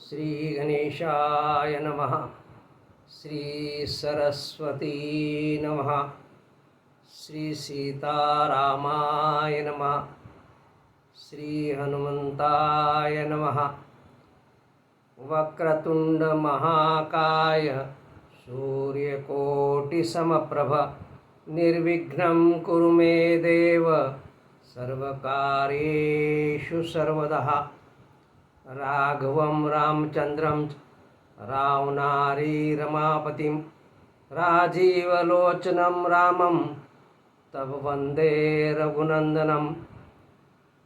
श्री गणेशाय नमः। श्री सरस्वती नमः। श्री सीतारामाय नमः। श्री हनुमंताय नमः। वक्रतुंड महाकाय सूर्यकोटिसमप्रभ निर्विघ्नं कुरु मे देव सर्वकार्येषु सर्वदा। राघवं रामचंद्रं रावणारी रमापतिं राजीवलोचनं रामं तव वन्दे रघुनन्दनं।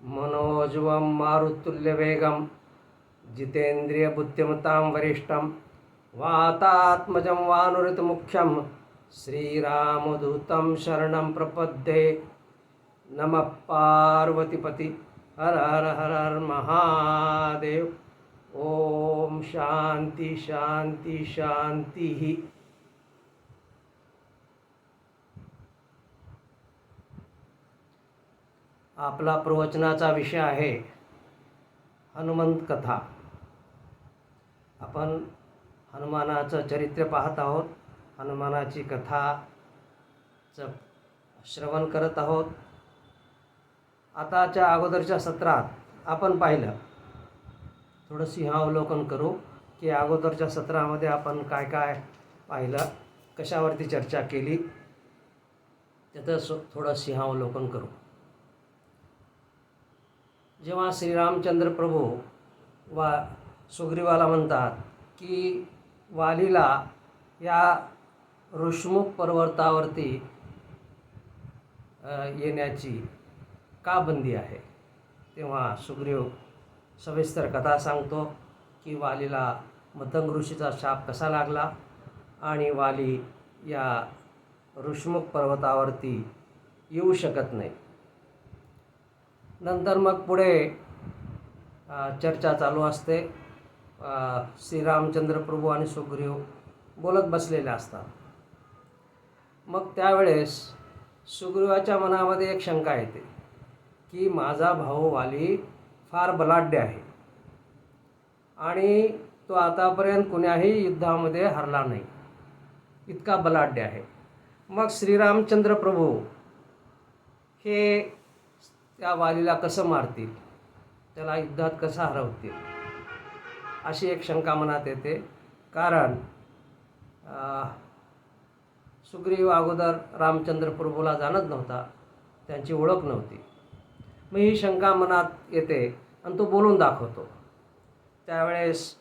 मनोजवं मारुतुल्यवेगं जितेन्द्रियबुद्धिमतां वरिष्ठं वातात्मजं वानुरतमुख्यं श्रीरामदूतं शरणं प्रपद्ये। नमः पार्वतीपति हर हर हर हर महादेव। ओम शांति शांति शांति। आपला प्रवचनाचा विषय आहे हनुमंत कथा। आपण हनुमानाचं चरित्र पाहत आहोत, हनुमानाची कथाचं श्रवण करत आहोत। आताच्या अगोदरच्या सत्रात आपण पाहिलं, थोडं सिंहावलोकन करू की अगोदरच्या सत्रामध्ये आपण काय काय पाहिलं, कशावरती चर्चा केली, त्याचं थोडं सिंहावलोकन करू। जेव्हा श्रीरामचंद्र प्रभू सुग्रीवाला म्हणतात की वालीला या ऋषमुख पर्वतावरती येण्याची का बंदी आहे, तेव्हा सुग्रीव सविस्तर कथा सांगतो की वालीला मतंग ऋषीचा शाप कसा लागला आणि वाली या ऋषमुख पर्वतावरती येऊ शकत नाही। नंतर मग पुढे चर्चा चालू असते। श्रीरामचंद्र प्रभू आणि सुग्रीव बोलत बसलेले असतात। मग त्यावेळेस सुग्रीवाच्या मनामध्ये एक शंका येते की माझा भाऊ वाली फार बलाढ्य आहे आणि तो आतापर्यंत कुण्याही युद्धामध्ये हरला नाही, इतका बलाढ्य आहे। मग श्रीरामचंद्र प्रभू हे त्या वालीला कसं मारतील, त्याला युद्धात कसं हरवतील, अशी एक शंका मनात येते। कारण सुग्रीव अगोदर रामचंद्र प्रभूला जाणत नव्हता, त्यांची ओळख नव्हती। मग ही शंका मनात येते आणि तो बोलून दाखवतो। त्यावेळेस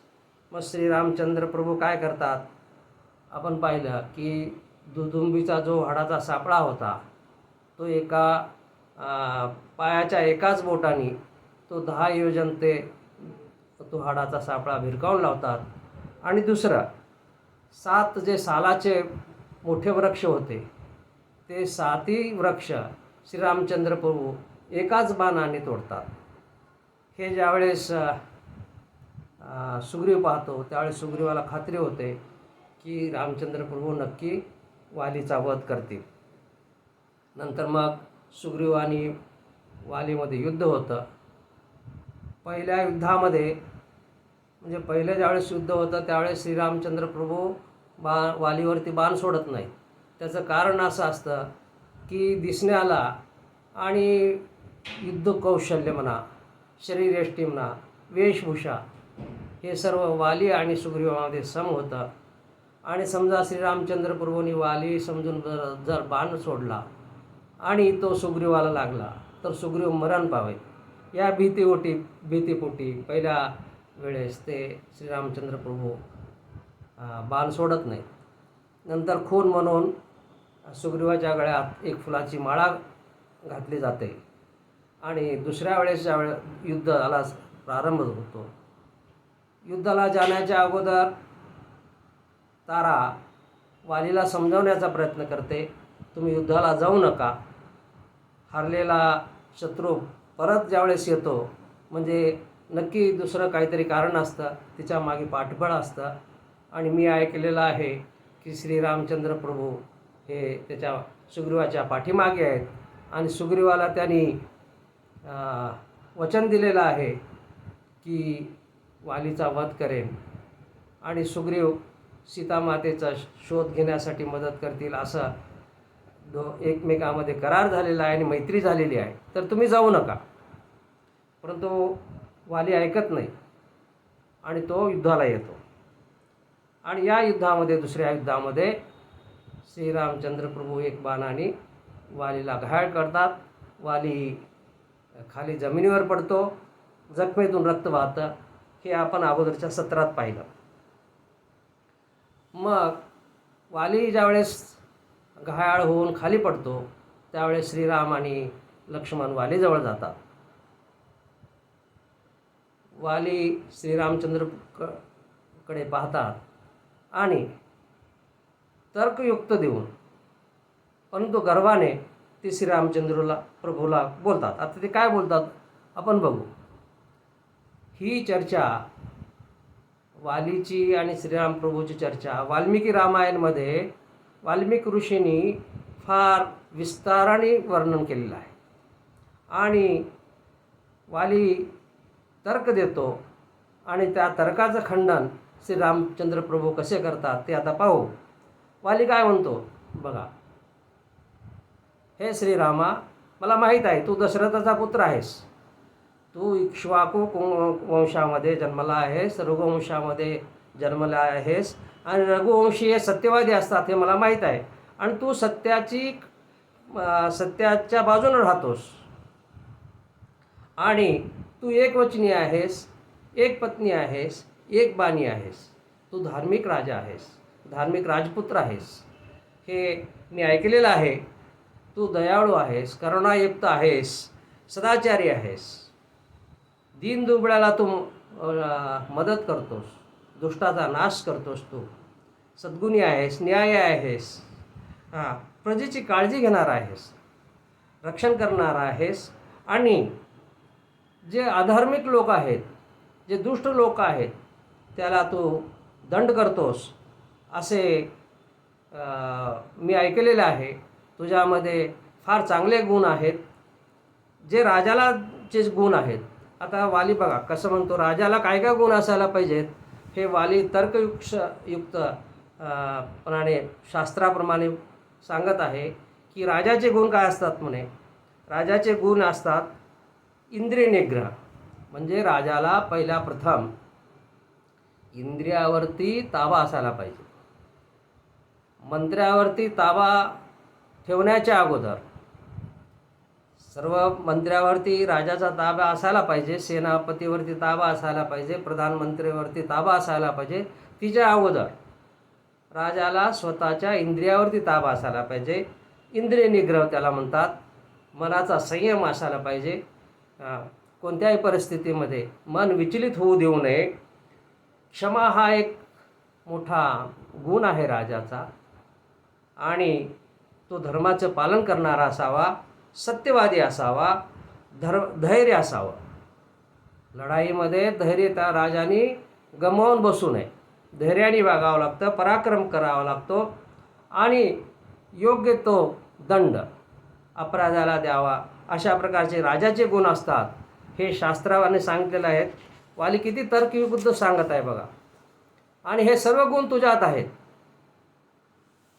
मग श्रीरामचंद्र प्रभू काय करतात, आपण पाहिलं की दुदुंबीचा जो हाडाचा सापळा होता तो एका पायाच्या एकाच बोटाने तो 10 योजन ते तो हाडाचा सापळा भिरकावून लावतात आणि दुसरं 7 जे सालाचे मोठे वृक्ष होते ते 7ही वृक्ष श्रीरामचंद्र प्रभू एकाच बाणाने तोडतात। हे ज्यावेळेस सुग्रीव पाहतो त्यावेळेस सुग्रीवाला खात्री होते की रामचंद्र प्रभू नक्की वालीचा वध करतील। नंतर मग सुग्रीव आणि वालीमध्ये युद्ध होतं। पहिल्या युद्धामध्ये म्हणजे पहिलं ज्यावेळेस युद्ध होतं त्यावेळेस श्रीरामचंद्र प्रभू वालीवरती बाण सोडत नाही। त्याचं कारण असं असतं की दिसण्याला आणि युद्ध कौशल्य म्हणा, शरीरयष्टी म्हणा, वेशभूषा हे सर्व वाली आणि सुग्रीवामध्ये सम होतं। आणि समजा श्रीरामचंद्र प्रभूंनी वाली समजून जर बाण सोडला आणि तो सुग्रीवाला लागला तर सुग्रीव मरण पावे, या भीतीपोटी पहिल्या वेळेस ते श्रीरामचंद्र प्रभू बाण सोडत नाही। नंतर खून म्हणून सुग्रीवाच्या गळ्यात एक फुलाची माळा घातली जाते आणि दुसऱ्या वेळेस ज्यावेळेस युद्धाला प्रारंभ होतो, युद्धाला जाण्याच्या अगोदर तारा वालीला समजावण्याचा प्रयत्न करते, तुम्ही युद्धाला जाऊ नका। हरलेला शत्रू परत ज्यावेळेस येतो म्हणजे नक्की दुसरं काहीतरी कारण असतं, तिच्या मागे पाठबळ असतं। आणि मी ऐकलेलं आहे की श्रीरामचंद्र प्रभू हे त्याच्या सुग्रीवाच्या पाठीमागे आहेत आणि सुग्रीवाला त्यांनी वचन दिलेलं आहे की वालीचा वध करेन आणि सुग्रीव सीतामातेचा शोध घेण्यासाठी मदत करतील, असं एकमेकांमध्ये करार झालेला आहे आणि मैत्री झालेली आहे, तर तुम्ही जाऊ नका. परंतु वाली ऐकत नाही आणि तो युद्धाला येतो. आणि या युद्धामध्ये, दुसऱ्या युद्धामध्ये श्रीरामचंद्र प्रभू एक बाणाने वालीला घायल करतात. वाली खाली जमिनीवर पडतो, जखमेतून रक्त वाहतं. हे आपण अगोदरच्या सत्रात पाहिलं. मग वाली ज्यावेळेस घायाळ होऊन खाली पडतो, त्यावेळेस श्रीराम आणि लक्ष्मण वालीजवळ जातात. वाली श्रीरामचंद्र कडे पाहतात आणि तर्कयुक्त देऊन, परंतु गर्वाने ते श्रीरामचंद्रला प्रभूला बोलतात. आता ते काय बोलतात आपण बघू. ही चर्चा, वालीची आणि श्रीराम प्रभूची चर्चा वाल्मिकी रामायणमध्ये वाल्मिकी ऋषींनी फार विस्ताराने वर्णन केलेलं आहे. आणि वाली तर्क देतो आणि त्या तर्काचं खंडन श्रीरामचंद्र प्रभू कसे करतात ते आता पाहू. वाली काय म्हणतो बघा. हे श्रीरामा, मला माहीत आहे तू दशरथाचा पुत्र आहेस. तू इक्ष्वाकू वंशामध्ये जन्मला आहेस, रघुवंशामध्ये जन्मला आहेस आणि रघुवंशी हे सत्यवादी असतात हे मला माहीत आहे. आणि तू सत्याच्या बाजूने राहतोस आणि तू एकवचनी आहेस, एक पत्नी आहेस, एक बाणी आहेस. तू धार्मिक राजा आहेस, धार्मिक राजपुत्र आहेस, हे मी ऐकलेलं आहे. तू दयाळू आहेस, करुणायुक्त आहेस, सदाचारी आहेस. दीनदुबळ्याला तू मदत करतोस, दुष्टाचा नाश करतोस. तू सद्गुणी आहेस, न्याय आहेस, प्रजेची काळजी घेणार आहेस, रक्षण करणार आहेस. आणि जे अधार्मिक लोक आहेत, जे दुष्ट लोक आहेत, त्याला तू दंड करतोस असे मी ऐकलेलं आहे. तुझ्यामध्ये फार चांगले गुण आहेत, जे राजाला जे गुण आहेत. आता वाली बघा कसं म्हणतो, राजाला काय काय गुण असायला पाहिजेत हे वाली तर्कयुक्त प्रमाणे शास्त्राप्रमाणे सांगत आहे की राजाचे गुण काय असतात म्हणे. राजाचे गुण असतात इंद्रिय निग्रह. म्हणजे राजाला पहिला प्रथम इंद्रियावरती ताबा असायला पाहिजे. मंत्र्यावरती ताबा ठेवण्याच्या अगोदर सर्व मंत्र्यावरती राजाचा ताबा असायला पाहिजे, सेनापतीवरती ताबा असायला पाहिजे, प्रधानमंत्रीवरती ताबा असायला पाहिजे. तिच्या अगोदर राजाला स्वतःच्या इंद्रियावरती ताबा असायला पाहिजे. इंद्रिय निग्रह त्याला म्हणतात. मनाचा संयम असायला पाहिजे. कोणत्याही परिस्थितीमध्ये मन विचलित होऊ देऊ नये. क्षमा हा एक मोठा गुण आहे राजाचा. आणि तो धर्माचं पालन करणारा असावा, सत्यवादी असावा, धैर्य असावं. लढाईमध्ये धैर्य त्या राजाने गमावून बसू नये. धैर्याने वागावं लागतं, पराक्रम करावा लागतो आणि योग्य तो दंड अपराधाला द्यावा. अशा प्रकारचे राजाचे गुण असतात. हे शास्त्राने सांगितलेलं आहे. वाली किती तर्कयुक्त सांगत आहे बघा. आणि हे सर्व गुण तुझ्यात आहेत.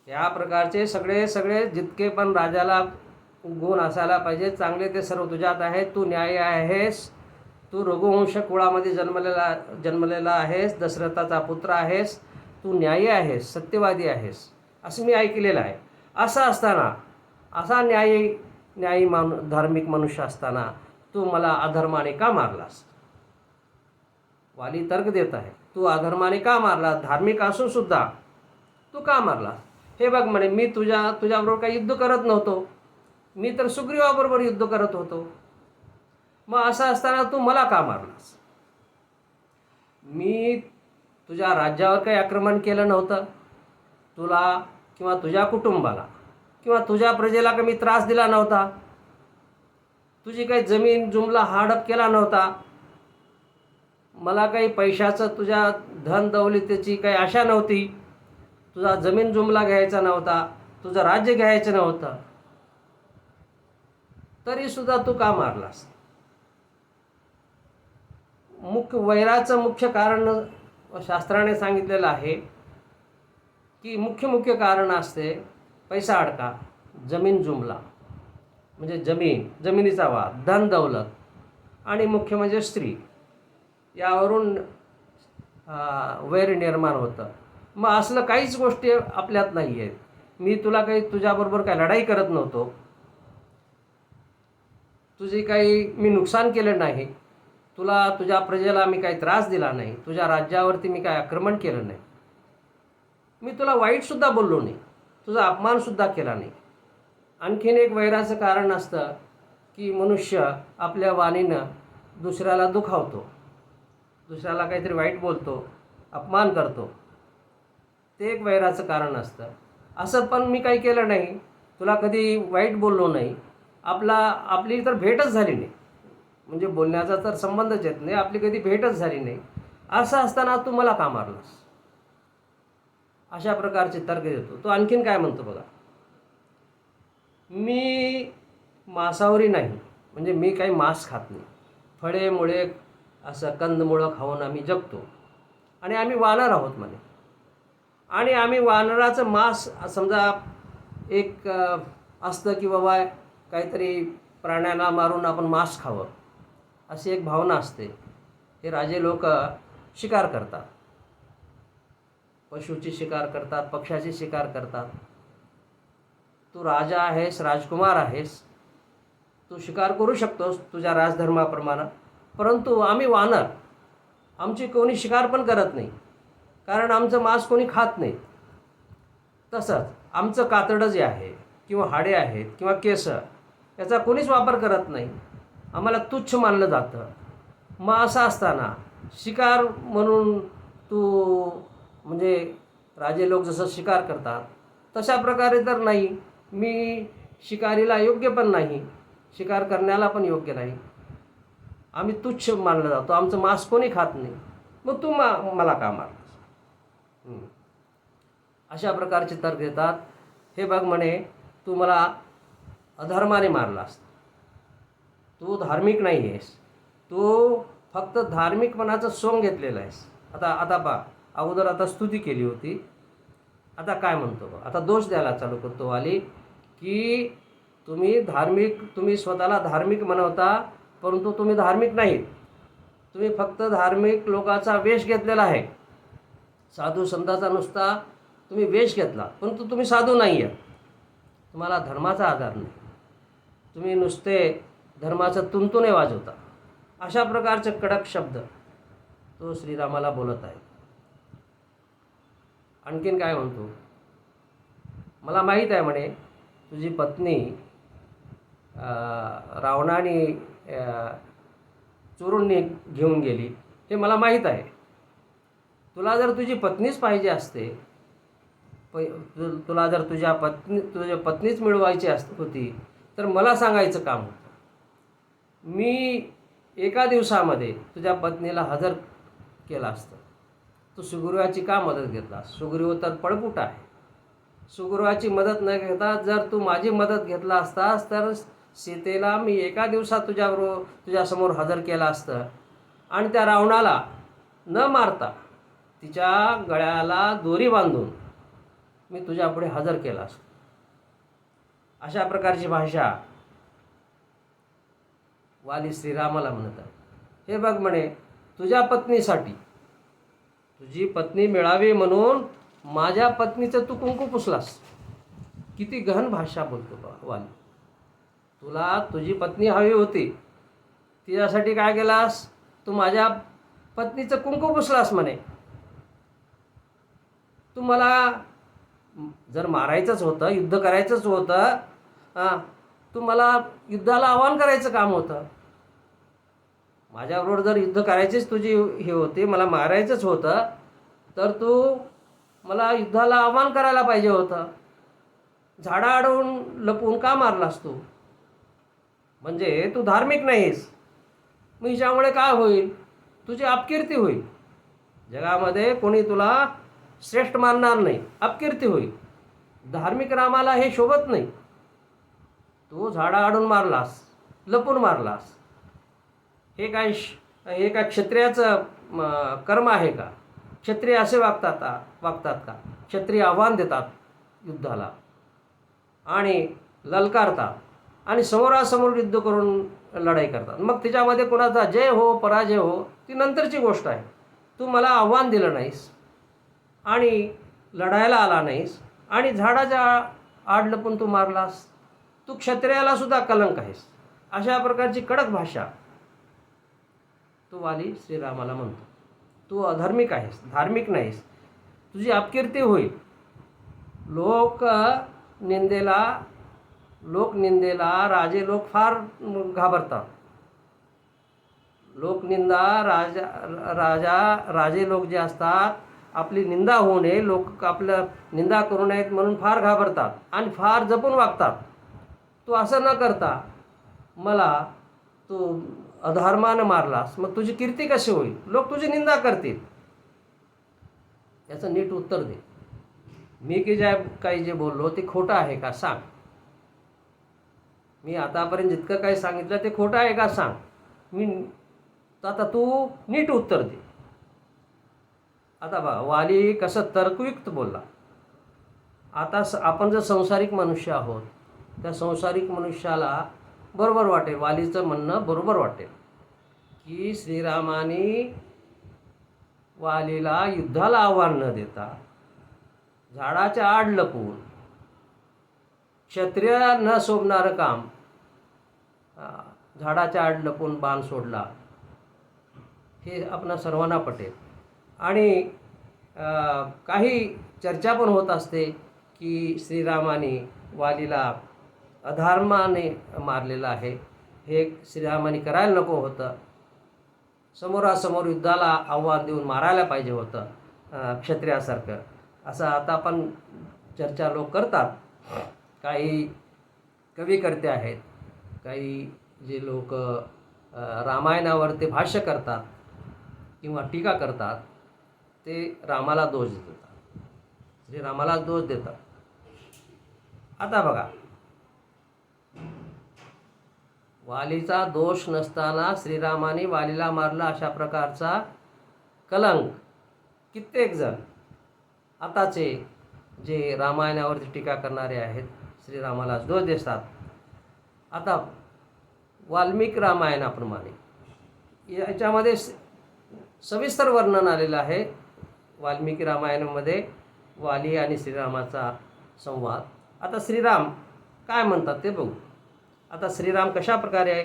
या प्रकारचे सगळे जितके पण राजाला गुण असायला पाहिजे चांगले, ते सर्व तुझ्यात आहेत. तू न्यायी आहेस, तू रघुवंश कुळामध्ये जन्मलेला आहेस, दशरथाचा पुत्र आहेस, तू न्यायी आहेस, सत्यवादी आहेस असं मी ऐकलेलं आहे. असं असताना, असा न्यायी धार्मिक मनुष्य असताना तू मला अधर्माने का मारलास. वाली तर्क देत आहे. तू अधर्माने का मारला, धार्मिक असून सुद्धा तू का मारलास. हे बघ म्हणे, मी तुझ्याबरोबर काही युद्ध करत नव्हतो. मी तर सुग्रीवाबरोबर युद्ध करत होतो. मग असं असताना तू मला का मारलास. मी तुझ्या राज्यावर काही आक्रमण केलं नव्हतं. तुला किंवा तुझ्या कुटुंबाला किंवा तुझ्या प्रजेला काही त्रास दिला नव्हता. तुझी काही जमीन जुमला हडप केला नव्हता. मला काही पैशाचं, तुझ्या धन दौलतीची काही आशा नव्हती. तुझा जमीन जुमला घ्यायचा नव्हता, तुझं राज्य घ्यायचं नव्हतं. तरी सुद्धा तू का मारलास. वैराचं मुख्य कारण शास्त्राने सांगितलेलं आहे की मुख्य कारण असते पैसा अडका, जमीन जुमला, म्हणजे जमिनीचा वाद, धन दौलत, आणि मुख्य म्हणजे स्त्री, यावरून वैर निर्माण होतं. मग असलं काहीच गोष्टी आपल्यात नाही आहेत. मी तुला काही तुझ्याबरोबर काही लढाई करत नव्हतो, तुझी काही मी नुकसान केलं नाही, तुझ्या प्रजेला मी काही त्रास दिला नाही, तुझ्या राज्यावरती मी काही आक्रमण केलं नाही, मी तुला वाईटसुद्धा बोललो नाही, तुझा अपमानसुद्धा केला नाही. आणखीन एक वैराचं कारण असतं की मनुष्य आपल्या वाणीनं दुसऱ्याला दुखावतो, दुसऱ्याला काहीतरी वाईट बोलतो, अपमान करतो. ते एक वैराचं कारण असतं. असं पण मी काही केलं नाही, तुला कधी वाईट बोललो नाही, आपली तर भेटच झाली नाही, म्हणजे बोलण्याचा तर संबंधच येत नाही, आपली कधी भेटच झाली नाही. असं असताना तू मला का मारलास? अशा प्रकारचे तर्क देतो. तो आणखीन काय म्हणतो बघा, मी मांसाहारी नाही, म्हणजे मी काही मांस खात नाही, फळे मुळे असं कंदमुळं खाऊन आम्ही जगतो, आणि आम्ही वानर आहोत म्हणे. आणि आम्ही वानराचं मांस, समजा एक असतं की बाबा काहीतरी प्राण्यांना मारून आपण मांस खावं, अशी एक भावना असते. हे राजे लोक शिकार करतात, पशुची शिकार करतात, पक्ष्याची शिकार करतात. तू राजा आहेस, राजकुमार आहेस, तू शिकार करू शकतोस तुझ्या राजधर्माप्रमाणे, परंतु आम्ही वानर, आमची कोणी शिकार पण करत नाही, कारण आमचं मांस कोणी खात नाही. तसंच आमचं कातडं जे आहे किंवा हाडे आहेत किंवा केस, याचा कोणीच वापर करत नाही, आम्हाला तुच्छ मानलं जातं. मग असं असताना शिकार म्हणून तू, म्हणजे राजे लोक जसं शिकार करतात तशा प्रकारे तर नाही, मी शिकारीला योग्य पण नाही, शिकार करण्याला पण योग्य नाही, आम्ही तुच्छ मानलं जातो, आमचं मांस कोणी खात नाही, मग तू मला का मारलास? अशा प्रकारचे तर्क देतात. हे बघ म्हणे, तू मला अधर्माने मारलास, तू धार्मिक नाही आहेस, तू फक्त धार्मिकपणाचं सोंग घेतलेलं आहेस. आता पहा, अगोदर आता स्तुती केली होती, आता काय म्हणतो, आता दोष द्यायला चालू करतो वाली, की तुम्ही स्वतःला धार्मिक म्हणवता, परंतु तुम्ही धार्मिक नाहीत, तुम्ही फक्त धार्मिक लोकांचा वेश घेतलेला आहे, साधू संतांचा नुसता तुम्ही वेश घेतला, परंतु तुम्ही साधू नाही आहात, तुम्हाला धर्माचा आधार नाही, तुम्ही नुसते धर्माचं तुणतुणे वाजवता. अशा प्रकारचे कडक शब्द तो श्रीरामाला बोलत आहे. आणखीन काय म्हणतो, मला माहीत आहे म्हणे तुझी पत्नी रावणाने चोरून घेऊन गेली, हे मला माहीत आहे. तुला जर तुझी पत्नीच पाहिजे असते, तुला जर तुझ्या पत्नीच मिळवायची होती, तर मला सांगायचं काम होतं. मी एका दिवसामध्ये तुझ्या पत्नीला हजर केलं असतं. तू सुग्रीवाची का मदत घेतलास? सुग्रीव तर पळपुट आहे. सुग्रीवाची मदत न घेता जर तू माझी मदत घेतला असतास, तर सीतेला मी एका दिवसात तुझ्यासमोर हजर केलं असतं, आणि त्या रावणाला न मारता तिच्या गळ्याला दोरी बांधून मी तुझ्यापुढे हजर केला असतो. अशा प्रकारची भाषा वाली श्रीरामाला म्हणत आहे. हे बघ म्हणे, तुझ्या पत्नीसाठी, तुझी पत्नी मिळावी म्हणून माझ्या पत्नीचं तू कुंकू पुसलास. किती गहन भाषा बोलतो वाली. तुला तुझी पत्नी हवी होती, तिच्यासाठी काय केलास? तू माझ्या पत्नीचं कुंकू पुसलास म्हणे. तू मला जर मारायचंच होतं, युद्ध करायचंच होतं, तू मला युद्धाला आवाहन करायचं काम होतं. माझ्याबरोबर जर युद्ध करायचीच तुझी हे होती, मला मारायचंच होतं, तर तू मला युद्धाला आवाहन करायला पाहिजे होतं. झाडाआडून लपवून का मारलास तू? म्हणजे तू धार्मिक नाहीस. मग हिच्यामुळे काय होईल? तुझी अपकीर्ती होईल. जगामध्ये कोणी तुला श्रेष्ठ मानणार नाही, अपकीर्ती होईल. धार्मिक रामाला हे शोभत नाही. तू झाडाआडून मारलास, लपून मारलास, हे काय हे का क्षत्रियाचं कर्म आहे का? क्षत्रिय असे वागतात का? क्षत्रिय आव्हान देतात युद्धाला आणि ललकारतात आणि समोरासमोर युद्ध करून लढाई करतात. मग त्याच्यामध्ये कोणाचा जय हो पराजय हो ती नंतरची गोष्ट आहे. तू मला आव्हान दिलं नाहीस आणि लढायला आला नाहीस आणि झाडाच्या आड लपून तू मारलास. तू क्षत्रियाला सुद्धा कलंक आहेस. अशा प्रकारची कडक भाषा तो वाली श्रीरामाला म्हणतो. तू अधार्मिक आहेस, धार्मिक नाहीस, तुझी अपकीर्ती होईल. लोक निंदेला राजे लोक फार घाबरतात. लोकनिंदा राजे लोक जे असतात आपली निंदा होऊ नये, लोक आपलं निंदा करू नयेत म्हणून फार घाबरतात आणि फार जपून वागतात. तू असं न करता मला तू अधर्मानं मारलास, मग तुझी कीर्ती कशी होईल? लोक तुझी निंदा करतील. याचं नीट उत्तर दे. मी काही जे बोललो ते खोटं आहे का सांग. मी आतापर्यंत जितकं काही सांगितलं ते खोटं आहे का सांग. आता तू नीट उत्तर दे. आता बघा वाली कसं तर्कयुक्त बोलला. आता आपण जर संसारिक मनुष्य आहोत, त्या संसारिक मनुष्याला बरोबर वाटेल, वालीचं म्हणणं बरोबर वाटेल की श्रीरामाने वालीला युद्धाला आव्हान न देता झाडाच्या आड लपवून क्षत्रिय न शोभणारं काम झाडाच्या आड लपून बाण सोडला, हे आपणा सर्वांना पटेल. आणि काही चर्चा पण होत असते की श्रीरामाने वालीला अधर्माने मारलेलं आहे. हे श्रीरामाने करायला नको होतं. समोरासमोर युद्धाला आव्हान देऊन मारायला पाहिजे होतं क्षत्रियासारखं, असं आता पण चर्चा लोक करतात. काही कविकर्ते आहेत, काही जे लोक रामायणावर ते भाष्य करतात किंवा टीका करतात, ते रामाला दोष देतात, श्रीरामाला दोष देतात. आता बघा, वालीचा दोष नसताना श्रीरामाने वालीला मारला, अशा प्रकारचा कलंक कित्येक जण आताचे जे रामायणावरती टीका करणारे आहेत श्रीरामाला दोष देतात. आता वाल्मिकी रामायणाप्रमाणे याच्यामध्ये सविस्तर वर्णन आलेलं आहे. वाल्मिकी रामायणामध्ये वाली आणि श्रीरामाचा संवाद. आता श्रीराम काय म्हणतात ते बघू. आता श्रीराम कशा प्रकारे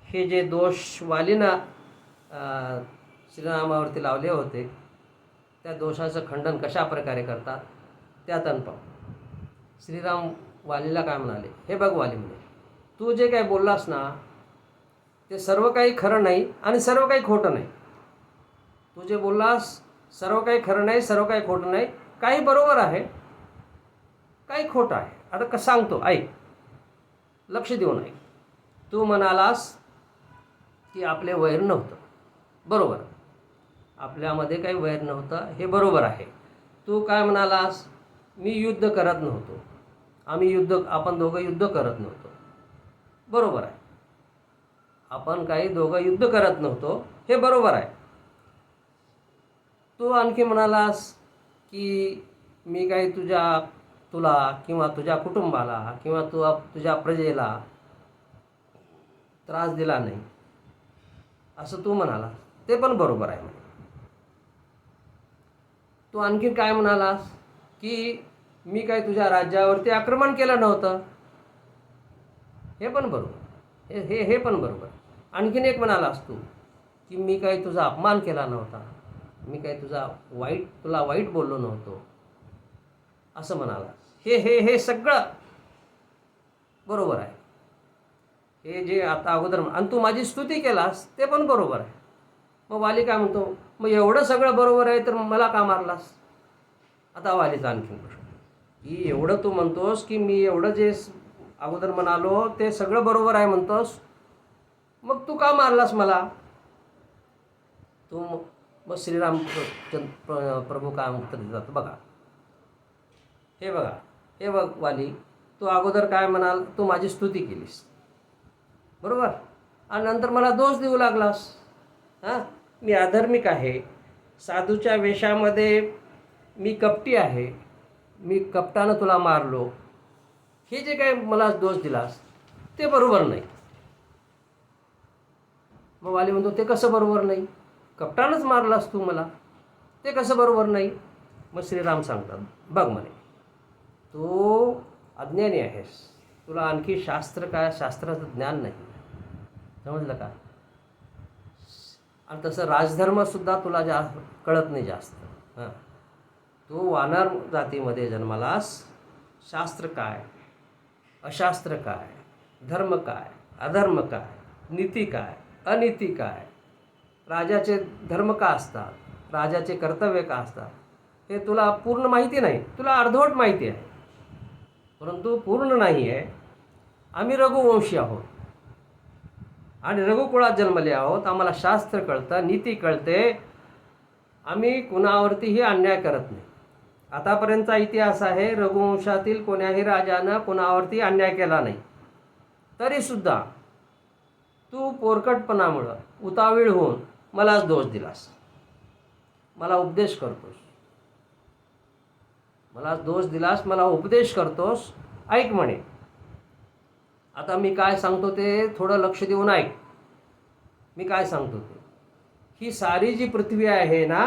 हे जे दोष वालीनं श्रीरामावरती लावले होते त्या दोषाचं खंडन कशा प्रकारे करतात त्यात पाहू. श्रीराम वालीला काय म्हणाले, हे बघ वाली म्हणे, तू जे काही बोललास ना ते सर्व काही खरं नाही आणि सर्व काही खोटं नाही. तू जे बोललास सर्व काही खरं नाही, सर्व काही खोटं नाही. काही बरोबर आहे, काही खोटं आहे. आता कसं सांगतो ऐक, लक्ष देऊन ऐक. तू म्हणालास की आपले वैर नव्हतं, बरोबर, आपल्यामध्ये काही वैर नव्हतं, हे बरोबर आहे. तू काय म्हणालास, मी युद्ध करत नव्हतो, आपण दोघं युद्ध करत नव्हतो, बरोबर आहे. आपण काही दोघं युद्ध करत नव्हतो, हे बरोबर आहे. तू आणखी म्हणालास की मी काही तुला किंवा तुझ्या कुटुंबाला किंवा तुझ्या प्रजेला त्रास दिला नाही, असं तू म्हणालास, ते पण बरोबर आहे. तू आणखी काय म्हणालास की मी काही तुझ्या राज्यावरती आक्रमण केलं नव्हतं, हे पण बरोबर, हे पण बरोबर. आणखीन एक म्हणालास तू की मी काही तुझा अपमान केला नव्हता, मी काही तुला वाईट बोललो नव्हतो, असं म्हणालास. हे सगळं बरोबर आहे. हे जे आता अगोदर आणि तू माझी स्तुती केलास ते पण बरोबर आहे. मग वाली काय म्हणतो, मग एवढं सगळं बरोबर आहे तर मला का मारलास? आता वालीचा आणखीन प्रश्न की एवढं तू म्हणतोस की मी एवढं जे अगोदर म्हणालो ते सगळं बरोबर आहे म्हणतोस, मग तू का मारलास मला? मग श्रीराम प्रभू काय उत्तर देतात बघा. हे बघ वाली, तू अगोदर काय म्हणाल, तू माझी स्तुती केलीस, बरोबर. आणि नंतर मला दोष देऊ लागलास. हां, मी अधार्मिक आहे, साधूच्या वेशामध्ये मी कपटी आहे, मी कपटानं तुला मारलो, हे जे काही मला दोष दिलास ते बरोबर नाही. मग वाली म्हणतो, ते कसं बरोबर नाही? कपटानंच मारलास तू मला, ते कसं बरोबर नाही? मग श्रीराम सांगतात, बघ म्हणे, तू अज्ञानी आहेस, तुला आणखी शास्त्र काय, शास्त्राचं ज्ञान नाही. समजलं का? आणि तसं राजधर्मसुद्धा तुला कळत नाही जास्त. हां, तू वानर जातीमध्ये जन्मालास. शास्त्र काय, अशास्त्र काय, धर्म काय, अधर्म काय, नीती काय, अनीती काय, राजाचे धर्म का असतात, राजाचे कर्तव्य का असतात, हे तुला पूर्ण माहिती नाही. तुला अर्धवट माहिती आहे, परंतु पूर्ण नाही आहे. आम्ही रघुवंशी आहोत आणि रघुकुळात जन्मले आहोत. आम्हाला शास्त्र कळतं, नीती कळते. आम्ही कुणावरतीही अन्याय करत नाही. आतापर्यंतचा इतिहास आहे, रघुवंशातील कोण्याही राजानं कुणावरती अन्याय केला नाही. तरीसुद्धा तू पोरकटपणामुळं उतावीळ होऊन मलाच दोष दिलास, मला उपदेश करतोस, मला दोष दिलास, मला उपदेश करतोस. ऐक म्हणे, आता मी काय सांगतो ते थोडं लक्ष देऊन ऐक. मी काय सांगतो ते, ही सारी जी पृथ्वी आहे ना,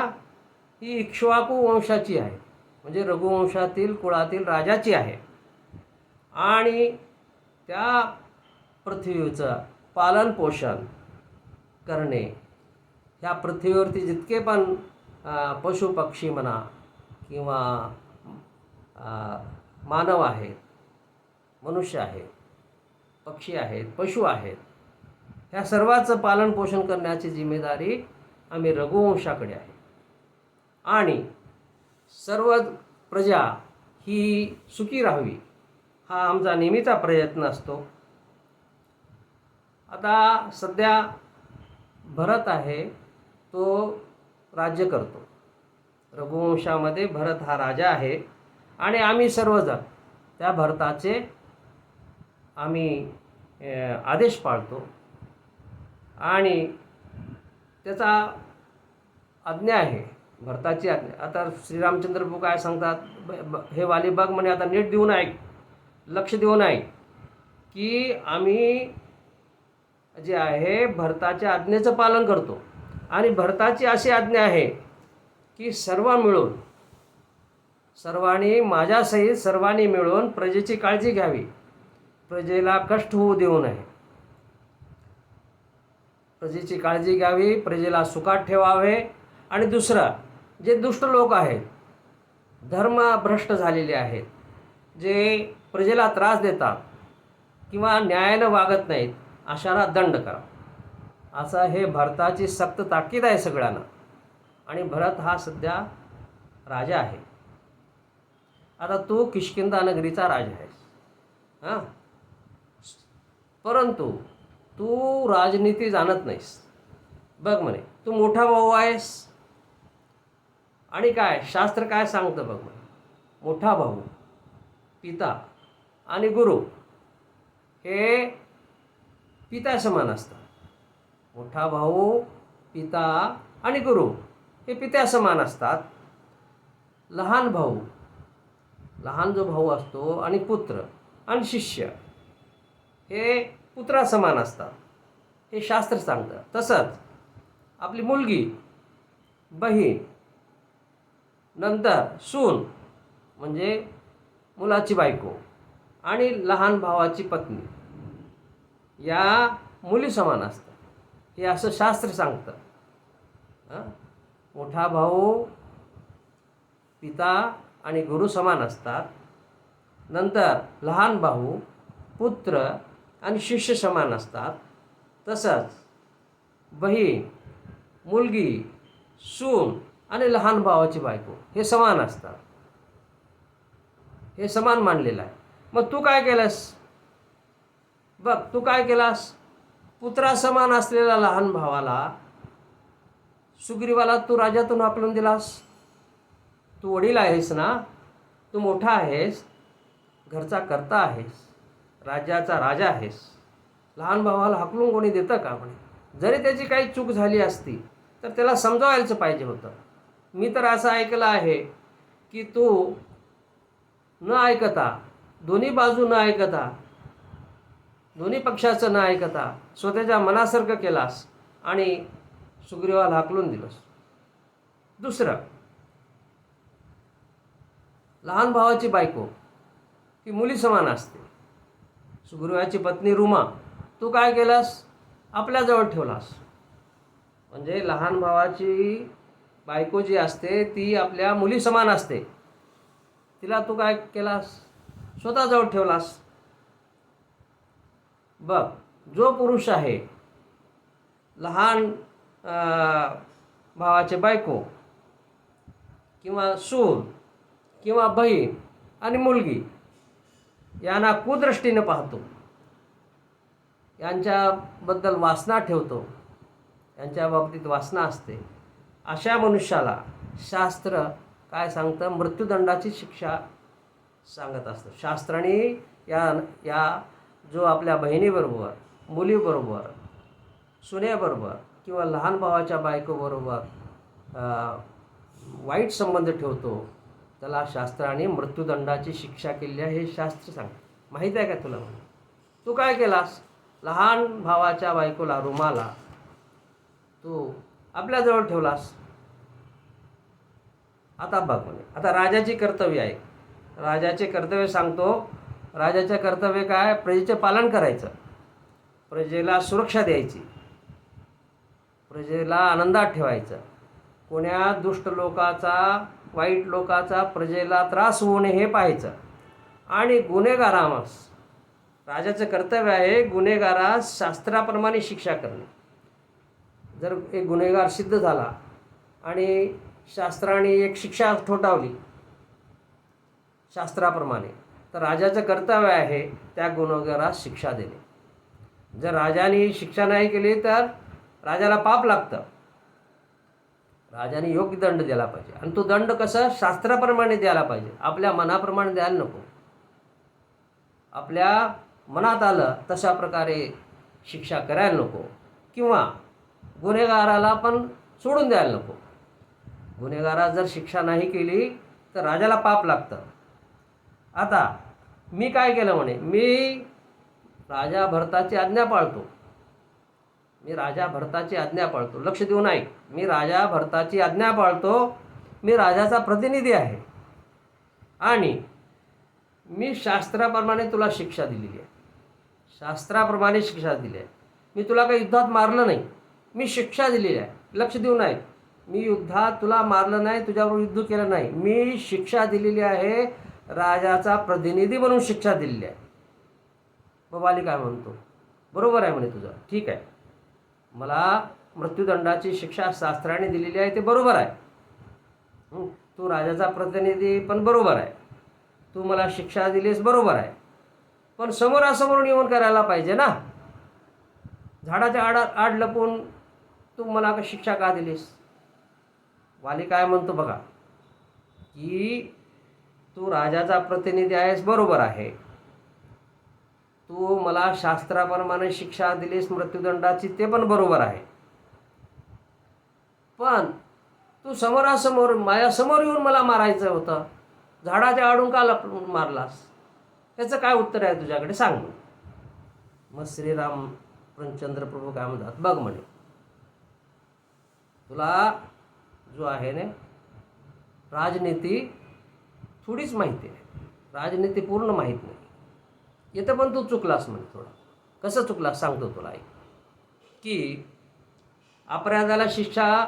ही इक्ष्वाकू वंशाची आहे, म्हणजे रघुवंशातील कुळातील राजाची आहे. आणि त्या पृथ्वीचं पालनपोषण करणे, ह्या पृथ्वीवरती जितके पण पशुपक्षी म्हणा किंवा मानव आहेत, मनुष्य आहेत, पक्षी आहेत, पशु आहेत, ह्या सर्वांचं पालनपोषण करण्याची जिम्मेदारी आम्ही रघुवंशाकडे आहे. आणि सर्व प्रजा ही सुखी राहावी, हा आमचा नेहमीचा प्रयत्न असतो. आता सध्या भरत आहे, तो राज्य करतो. रघुवंशामध्ये भरत हा राजा आहे आणि आम्ही सर्वजण त्या भरताचे आम्ही आदेश पाळतो आणि त्याचा आज्ञा आहे, भरताची आज्ञा. आता श्रीरामचंद्र प्रभू काय सांगतात, हे वाली बघ म्हणे, आता नीट देऊन ऐक, लक्ष देऊन ऐक, की आम्ही जे आहे भरताच्या आज्ञेचं पालन करतो. आणि भरताची अशी आज्ञा आहे की सर्व मिळून, सर्वांनी माझ्यासहित सर्वांनी मिळून प्रजेची काळजी घ्यावी, प्रजेला कष्ट होऊ देऊ नये, प्रजेची काळजी घ्यावी, प्रजेला सुखात ठेवावे. आणि दुसरं, जे दुष्ट लोक आहेत, धर्मभ्रष्ट झालेले आहेत, जे प्रजेला त्रास देतात किंवा न्यायानं वागत नाहीत, अशाला दंड करा. असं हे भरताची सक्त ताकीद आहे सगळ्यांना. आणि भरत हा सध्या राजा आहे. आता तू किष्किंधा नगरीचा राजा आहेस, हां, परंतु तू राजनीती जाणत नाहीस. बघ म्हणे, तू मोठा भाऊ आहेस आणि काय शास्त्र काय सांगतं बघ म्हणे, मोठा भाऊ, पिता आणि गुरु हे पिता समान असतात. मोठा भाऊ, पिता आणि गुरु हे पित्या समान असतात. लहान भाऊ, लहान जो भाऊ असतो, आणि पुत्र आणि शिष्य हे पुत्रा समान असतात, हे शास्त्र सांगतं. तसंच आपली मुलगी, बहीण, नंतर सून म्हणजे मुलाची बायको आणि लहान भावाची पत्नी, या मुली समान असतात, हे असं शास्त्र सांगतं. मोठा भाऊ, पिता आणि गुरु समान असतात. नंतर लहान भाऊ, पुत्र आणि शिष्य समान असतात. तसंच बहीण, मुलगी, सून आणि लहान भावाची बायको हे समान असतात, हे समान मानलेलं आहे. मग तू काय केलंस बघ, तू काय केलास, पुत्रा समान असलेल्या लहान भावाला, सुग्रीवाला तू राज्यातून हाकलून दिलास. तू वडील आहेस ना, तू मोठा आहेस, घरचा कर्ता आहेस, राज्याचा राजा आहेस, लहान भावाला हाकलून कोणी देतं का म्हणे? जरी त्याची काही चूक झाली असती तर त्याला समजावायचं पाहिजे होतं. मी तर असं ऐकलं आहे की तू न ऐकता, दोन्ही बाजू न ऐकता, दोन्ही पक्षाचं न ऐकता स्वतःच्या मनासारखं केलास आणि सुग्रीवाला हाकलून दिलंस. दुसरं, लहान भावाची बायको ही मुली समान असते. सुग्रीवाची पत्नी रुमा तू काय केलास? आपल्याजवळ ठेवलास. म्हणजे लहान भावाची बायको जी असते ती आपल्या मुली समान असते. तिला तू काय केलास? स्वतःजवळ ठेवलास. बघ, जो पुरुष आहे लहान भावाचे बायको किंवा सून किंवा बहीण आणि मुलगी यांना कुदृष्टीने पाहतो, यांच्याबद्दल वासना ठेवतो, यांच्या बाबतीत वासना असते, अशा मनुष्याला शास्त्र काय सांगतं? मृत्यूदंडाची शिक्षा सांगत असतं. शास्त्राने या जो आपल्या बहिणीबरोबर, मुलीबरोबर, सुनेबरोबर किंवा लहान भावाच्या बायकोबरोबर वाईट संबंध ठेवतो त्याला शास्त्राने मृत्यूदंडाची शिक्षा केली आहे, हे शास्त्र सांगतं. माहीत आहे का तुला? तू काय केलास? लहान भावाच्या बायकोला, रुमाला तू आपल्याजवळ ठेवलास. आता बघ म्हणे, आता राजाची कर्तव्य आहे. राजाचे कर्तव्य सांगतो. राजाचे कर्तव्य काय? प्रजेचे पालन करायचं, प्रजेला सुरक्षा द्यायची, प्रजेला आनंदात ठेवायचं. कोण्या दुष्ट लोकाचा, वाईट लोकाचा प्रजेला त्रास होऊ नये हे पाहायचं. आणि गुन्हेगारास, राजाचं कर्तव्य आहे गुन्हेगारास शास्त्राप्रमाणे शिक्षा करणे. जर एक गुन्हेगार सिद्ध झाला आणि शास्त्राने एक शिक्षा ठोठावली शास्त्राप्रमाणे, तर राजाचं कर्तव्य आहे त्या गुन्हेगारास शिक्षा देणे. जर राजाने शिक्षा नाही केली तर राजाला पाप लागतं. राजाने योग्य दंड द्यायला पाहिजे. आणि तो दंड कसं? शास्त्राप्रमाणे द्यायला पाहिजे, आपल्या मनाप्रमाणे द्यायला नको. आपल्या मनात आलं तशा प्रकारे शिक्षा करायला नको, किंवा गुन्हेगाराला पण सोडून द्यायला नको. गुन्हेगाराला जर शिक्षा नाही केली तर राजाला पाप लागतं. आता मी काय केलं म्हणे? मी राजा भरताची आज्ञा पाळतो. मी राजा भरताची आज्ञा पाळतो. लक्ष देऊन ऐक. मी राजा भरताची आज्ञा पाळतो. मी राजाचा प्रतिनिधी आहे आणि मी शास्त्राप्रमाणे तुला शिक्षा दिलेली आहे. शास्त्राप्रमाणे शिक्षा दिली आहे. मी तुला काही युद्धात मारलं नाही, मी शिक्षा दिलेली आहे. लक्ष देऊन ऐक. मी युद्धात तुला मारलं नाही, तुझ्याबरोबर युद्ध केलं नाही. मी शिक्षा दिलेली आहे, राजाचा प्रतिनिधी म्हणून शिक्षा दिलेली आहे. बाबाली काय म्हणतो? बरोबर आहे म्हणे तुझं. ठीक आहे, मला मृत्यूदंडाची शिक्षा शास्त्राने दिलेली आहे ते बरोबर आहे. तू राजाचा प्रतिनिधी पण बरोबर आहे. तू मला शिक्षा दिलीस बरोबर आहे. पण समोरासमोरून येऊन करायला पाहिजे ना. झाडाच्या आड लपून तू मला शिक्षा का दिलीस? वाली काय म्हणतो बघा, की तू राजाचा प्रतिनिधी आहेस बरोबर आहे. तू मला शास्त्राप्रमाणे शिक्षा दिलीस मृत्यूदंडाची ते पण बरोबर आहे. पण तू समोरासमोर माझ्यासमोर येऊन मला मारायचं होतं, झाडाच्या आडून का लपून मारलास? त्याचं काय उत्तर आहे तुझ्याकडे? सांग. मग श्रीरामचंद्र प्रभू काय म्हणतात बघ म्हणे, तुला जो आहे ना राजनीती थोडीच माहिती आहे, राजनीती पूर्ण माहीत नाही. येतं पण तू चुकलास म्हणे थोडं. कसं चुकलास सांगतो तुला ऐक. की अपराधाला शिक्षा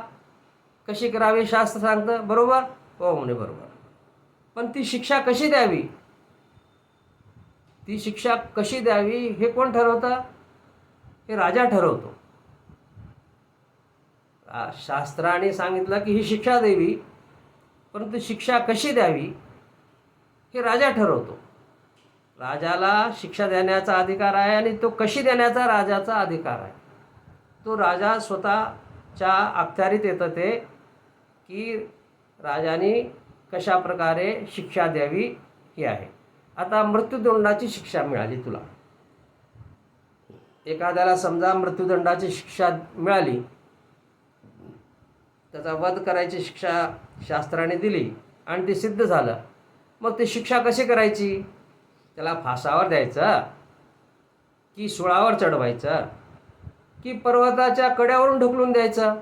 कशी करावी शास्त्र सांगतं बरोबर? हो म्हणे बरोबर. पण ती शिक्षा कशी द्यावी, ती शिक्षा कशी द्यावी हे कोण ठरवतं? हे राजा ठरवतो. शास्त्राने सांगितलं की ही शिक्षा द्यावी, परंतु शिक्षा कशी द्यावी हे राजा ठरवतो. राजाला शिक्षा देण्याचा अधिकार आहे आणि तो कशी देण्याचा राजाचा अधिकार आहे. तो राजा स्वतःच्या अखत्यारीत येतं ते की राजाने कशा प्रकारे शिक्षा द्यावी हे आहे. आता मृत्यूदंडाची शिक्षा मिळाली तुला. एखाद्याला समजा मृत्यूदंडाची शिक्षा मिळाली, त्याचा वध करायची शिक्षा शास्त्राने दिली आणि ते सिद्ध झालं, मग ती शिक्षा कशी करायची? त्याला फासावर द्यायचं की सुळावर चढवायचं की पर्वताच्या कड्यावरून ढकलून द्यायचं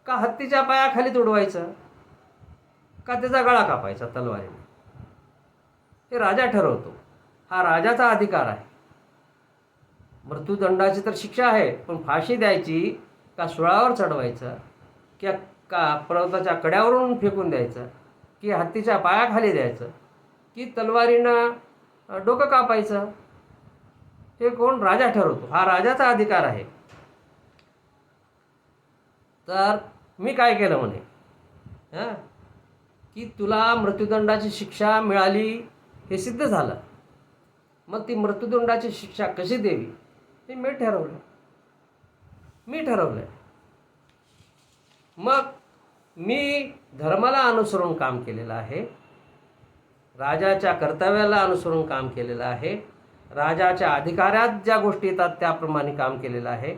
का हत्तीच्या पायाखाली तुडवायचं का त्याचा गळा कापायचा तलवारीने? हे राजा ठरवतो. हा राजाचा अधिकार आहे. मृत्यूदंडाची तर शिक्षा आहे, पण फाशी द्यायची का सुळावर चढवायचं का पर्वताच्या कड्यावरून फेकून द्यायचं की हत्तीच्या पायाखाली द्यायचं की तलवारीनं डोकं कापायचं, हे कोण? राजा ठरवतो. हा राजाचा अधिकार आहे. तर मी काय केलं म्हणे, की तुला मृत्यूदंडाची शिक्षा मिळाली हे सिद्ध झालं, मग ती मृत्यूदंडाची शिक्षा कशी द्यावी हे मी ठरवलं. मग मी धर्माला अनुसरून काम केलेलं आहे, राजाच्या कर्तव्याला अनुसरून काम केलेलं आहे, राजाच्या अधिकारात ज्या गोष्टी येतात त्याप्रमाणे काम केलेलं आहे,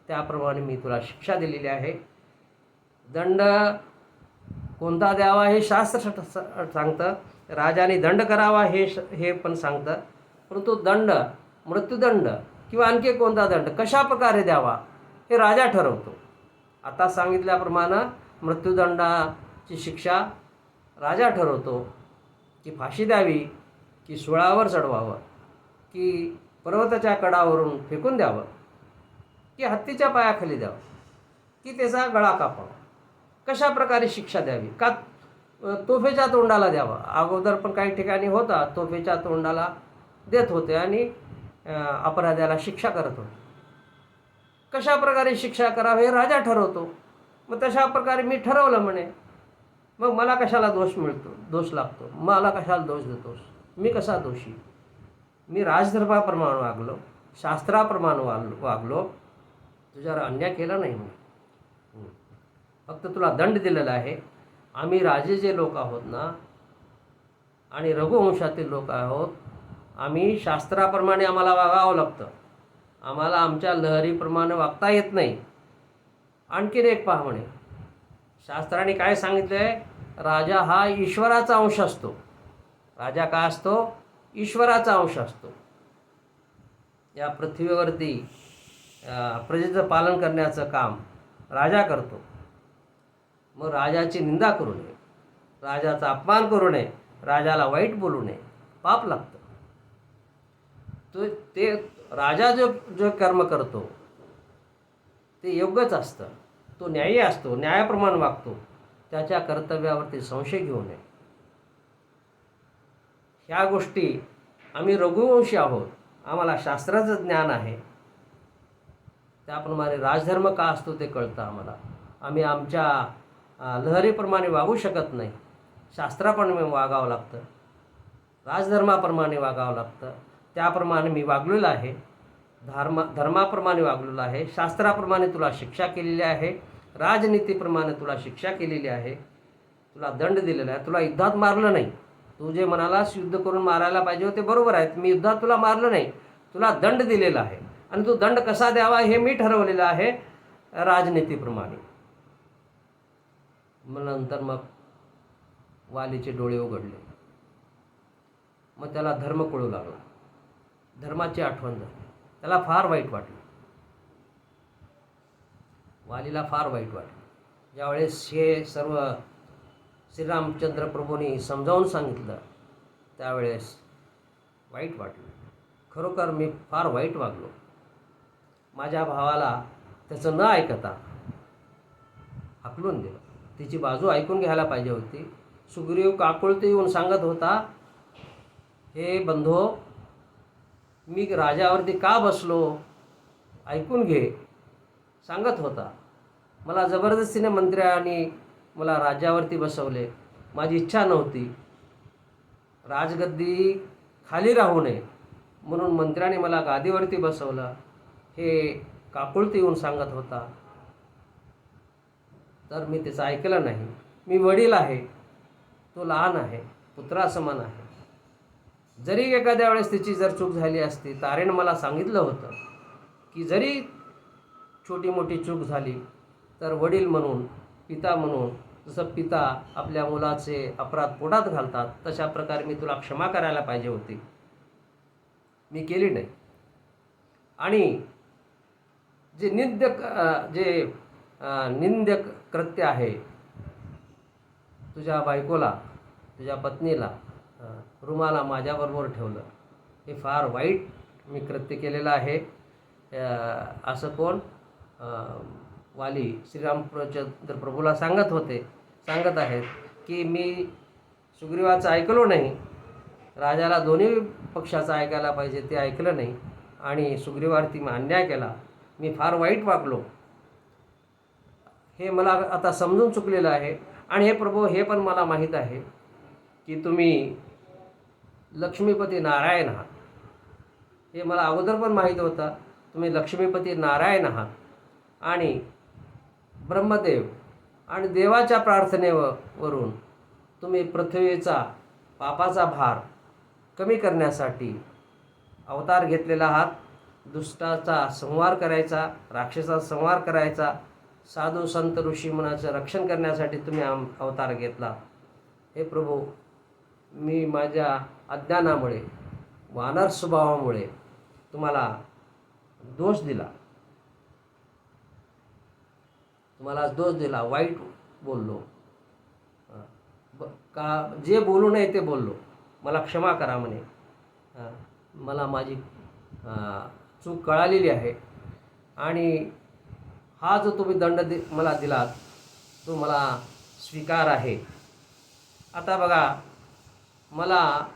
त्याप्रमाणे मी तुला शिक्षा दिलेली आहे. दंड कोणता द्यावा हे शास्त्र सांगतं, राजाने दंड करावा हे पण सांगतं, परंतु दंड, मृत्यूदंड किंवा आणखी कोणता दंड कशा प्रकारे द्यावा हे राजा ठरवतो. आता सांगितल्याप्रमाणे मृत्यूदंडाची शिक्षा राजा ठरवतो की फाशी द्यावी की सुळावर चढवावं की पर्वताच्या कडावरून फेकून द्यावं की हत्तीच्या पायाखाली द्यावं की त्याचा गळा कापावा, कशा प्रकारे शिक्षा द्यावी, का तोफेच्या तोंडाला द्यावा. अगोदर पण काही ठिकाणी होता, तोफेच्या तोंडाला देत होते आणि अपराध्याला शिक्षा करत होते. कशा प्रकारे शिक्षा करावी हे राजा ठरवतो. मग तशा प्रकारे मी ठरवलं म्हणे. मग मला कशाला दोष लागतो? मला कशाला दोष देतोस? मी कसा दोषी? मी राजधर्माप्रमाणे वागलो, शास्त्राप्रमाणे वागलो, तुझ्यावर अन्याय केला नाही म्हणून. फक्त तुला दंड दिलेला आहे. आम्ही राजेचे लोक आहोत ना, आणि रघुवंशातील लोक आहोत. आम्ही शास्त्राप्रमाणे आम्हाला वागावं लागतं. आम्हाला आमच्या लहरीप्रमाणे वागता येत नाही. आणखीन एक पहा म्हणे, शास्त्राने काय सांगितलं आहे? राजा हा ईश्वराचा अंश असतो. राजा का असतो? ईश्वराचा अंश असतो. या पृथ्वीवरती प्रजेचं पालन करण्याचं काम राजा करतो. मग राजाची निंदा करू नये, राजाचा अपमान करू नये, राजाला वाईट बोलू नये, पाप लागतं. ते राजा जो कर्म करतो ते योग्यच असतं, तो न्यायी असतो, न्यायाप्रमाणे वागतो. त्याच्या कर्तव्यावरती संशय घेऊ नये. ह्या गोष्टी, आम्ही रघुवंशी आहोत, आम्हाला शास्त्राचं ज्ञान आहे, त्याप्रमाणे राजधर्म का असतो ते कळतं आम्हाला. आम्ही आमच्या लहरीप्रमाणे वागू शकत नाही. शास्त्राप्रमाणे वागावं लागतं, राजधर्माप्रमाणे वागावं लागतं. त्याप्रमाणे मी वागलेलो आहे, धर्माप्रमाणे वागलेलो आहे, शास्त्राप्रमाणे तुला शिक्षा केलेली आहे, राजनीतीप्रमाणे तुला शिक्षा केलेली आहे, तुला दंड दिलेला आहे. तुला युद्धात मारलं नाही. तू जे म्हणालास युद्ध करून मारायला पाहिजे होते, बरोबर आहे. मी युद्धात तुला मारलं नाही, तुला दंड दिलेला आहे. आणि तो दंड कसा द्यावा हे मी ठरवलेलं आहे राजनीतीप्रमाणे. नंतर मग वालीचे डोळे उघडले. मग त्याला धर्म कळू लागला, धर्माची आठवण झाली. त्याला फार वाईट वाटलं, वालीला फार वाईट वाटलं. ज्यावेळेस हे सर्व श्रीरामचंद्र प्रभूंनी समजावून सांगितलं त्यावेळेस वाईट वाटलं. खरोखर मी फार वाईट वागलो. माझ्या भावाला त्याचं न ऐकता हाकलून दिलं. तिची बाजू ऐकून घ्यायला पाहिजे होती. सुग्रीव काकुळते येऊन सांगत होता, हे बंधो, मी राजावरती का बसलो ऐकून घे, सांगत होता. मला जबरदस्तीने मंत्र्यांनी मला राज्यावरती बसवले. माझी इच्छा नव्हती. राजगद्दी खाली राहू नये म्हणून मंत्र्याने मला गादीवरती बसवलं, हे काकुळती येऊन सांगत होता. तर मी त्याचं ऐकलं नाही. मी वडील आहे, तो लहान आहे, पुत्रासमान आहे. जरी एखाद्या वेळेस तिची जर चूक झाली असती, तारेनं मला सांगितलं होतं की जरी छोटी मोठी चूक झाली तर वडील म्हणून, पिता म्हणून, जसं पिता आपल्या मुलाचे अपराध पोटात घालतात तशा प्रकारे मी तुला क्षमा करायला पाहिजे होती, मी केली नाही. आणि जे निंद्य कृत्य आहे, तुझ्या बायकोला, तुझ्या पत्नीला रुमाला माझ्याबरोबर ठेवलं, हे फार वाईट मी कृत्य केलेलं आहे. असं कोण वाली श्रीरामचंद्र प्रभूला सांगत आहेत की मी सुग्रीवाचं ऐकलो नाही, राजाला दोन्ही पक्षाचं ऐकायला पाहिजे ते ऐकलं नाही आणि सुग्रीवावरती मी अन्याय केला, मी फार वाईट वागलो, हे मला आता समजून चुकलेलं आहे. आणि हे प्रभू, हे पण मला माहीत आहे की तुम्ही लक्ष्मीपती नारायण आहात, हे मला अगोदर पण माहीत होतं. तुम्ही लक्ष्मीपती नारायण आहात आणि ब्रह्मदेव आणि देवाच्या प्रार्थनेवरून तुम्ही पृथ्वीचा पापाचा भार कमी करण्यासाठी अवतार घेतलेला आहात. दुष्टाचा संहार करायचा, राक्षसाचा संहार करायचा, साधू संत ऋषीमुनीचं रक्षण करण्यासाठी तुम्ही अवतार घेतला. हे प्रभू, मी माझ्या अज्ञानामुळे, वानर स्वभावामुळे तुम्हाला दोष दिला, वाईट बोललो, का जे बोलू नये ते बोललो, मला क्षमा करा म्हणे. मला माझी चूक कळालेली आहे आणि हा जो तुम्ही दंड मला दिलात तो मला स्वीकार आहे. आता बघा, मला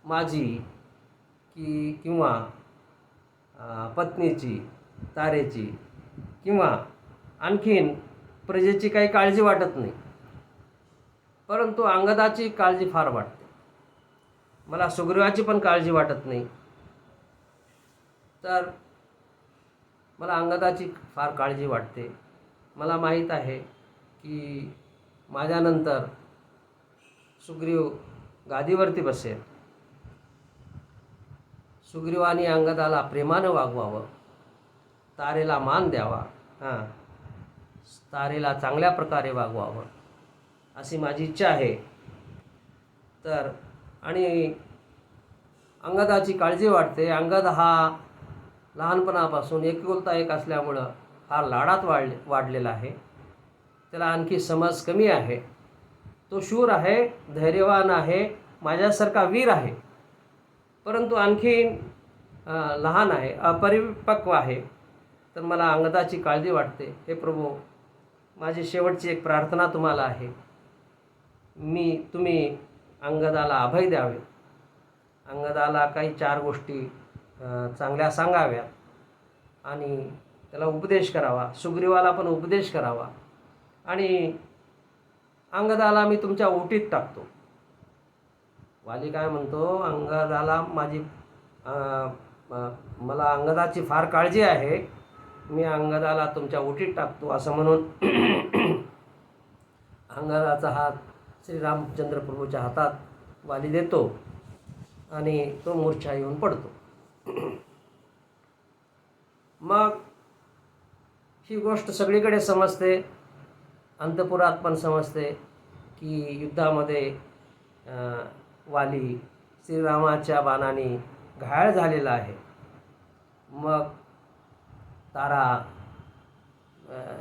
माझी किंवा पत्नीची, तारेची किंवा आणखीन प्रजेची काही काळजी वाटत नाही, परंतु अंगदाची काळजी फार वाटते. मला सुग्रीवाची पण काळजी वाटत नाही, तर मला अंगदाची फार काळजी वाटते. मला माहीत आहे की माझ्यानंतर सुग्रीव गादीवरती बसेल. सुग्रीवाने अंगदाला प्रेमानं वागवावं, तारेला मान द्यावा, तारेला चांगल्या प्रकारे वागवावं अशी माझी इच्छा आहे. तर आणि अंगदाची काळजी वाटते. अंगद हा लहानपणापासून एकुलता एक असल्यामुळं फार लाडात वाढलेला आहे. त्याला आणखी समज कमी आहे. तो शूर आहे, धैर्यवान आहे, माझ्यासारखा वीर आहे, परंतु आणखीन लहान आहे, अपरिपक्व आहे. तर मला अंगदाची काळजी वाटते. हे प्रभू, माझी शेवटची एक प्रार्थना तुम्हाला आहे, तुम्ही अंगदाला अभय द्यावे, अंगदाला काही 4 गोष्टी चांगल्या सांगाव्या आणि त्याला उपदेश करावा, सुग्रीवाला पण उपदेश करावा आणि अंगदाला मी तुमच्या ओटीत टाकतो. वाली काय म्हणतो, अंगदाला मला अंगदाची फार काळजी आहे, मी अंगदाला तुमच्या ओटीत टाकतो असं म्हणून अंगदाचा हात श्रीरामचंद्र प्रभूच्या हातात वाली देतो आणि तो मूर्छा येऊन पडतो. मग ही गोष्ट सगळीकडे समजते, अंतपुरात पण समजते की युद्धामध्ये वाली श्रीरामाच्या बाणाने घायल झालेला आहे. मग तारा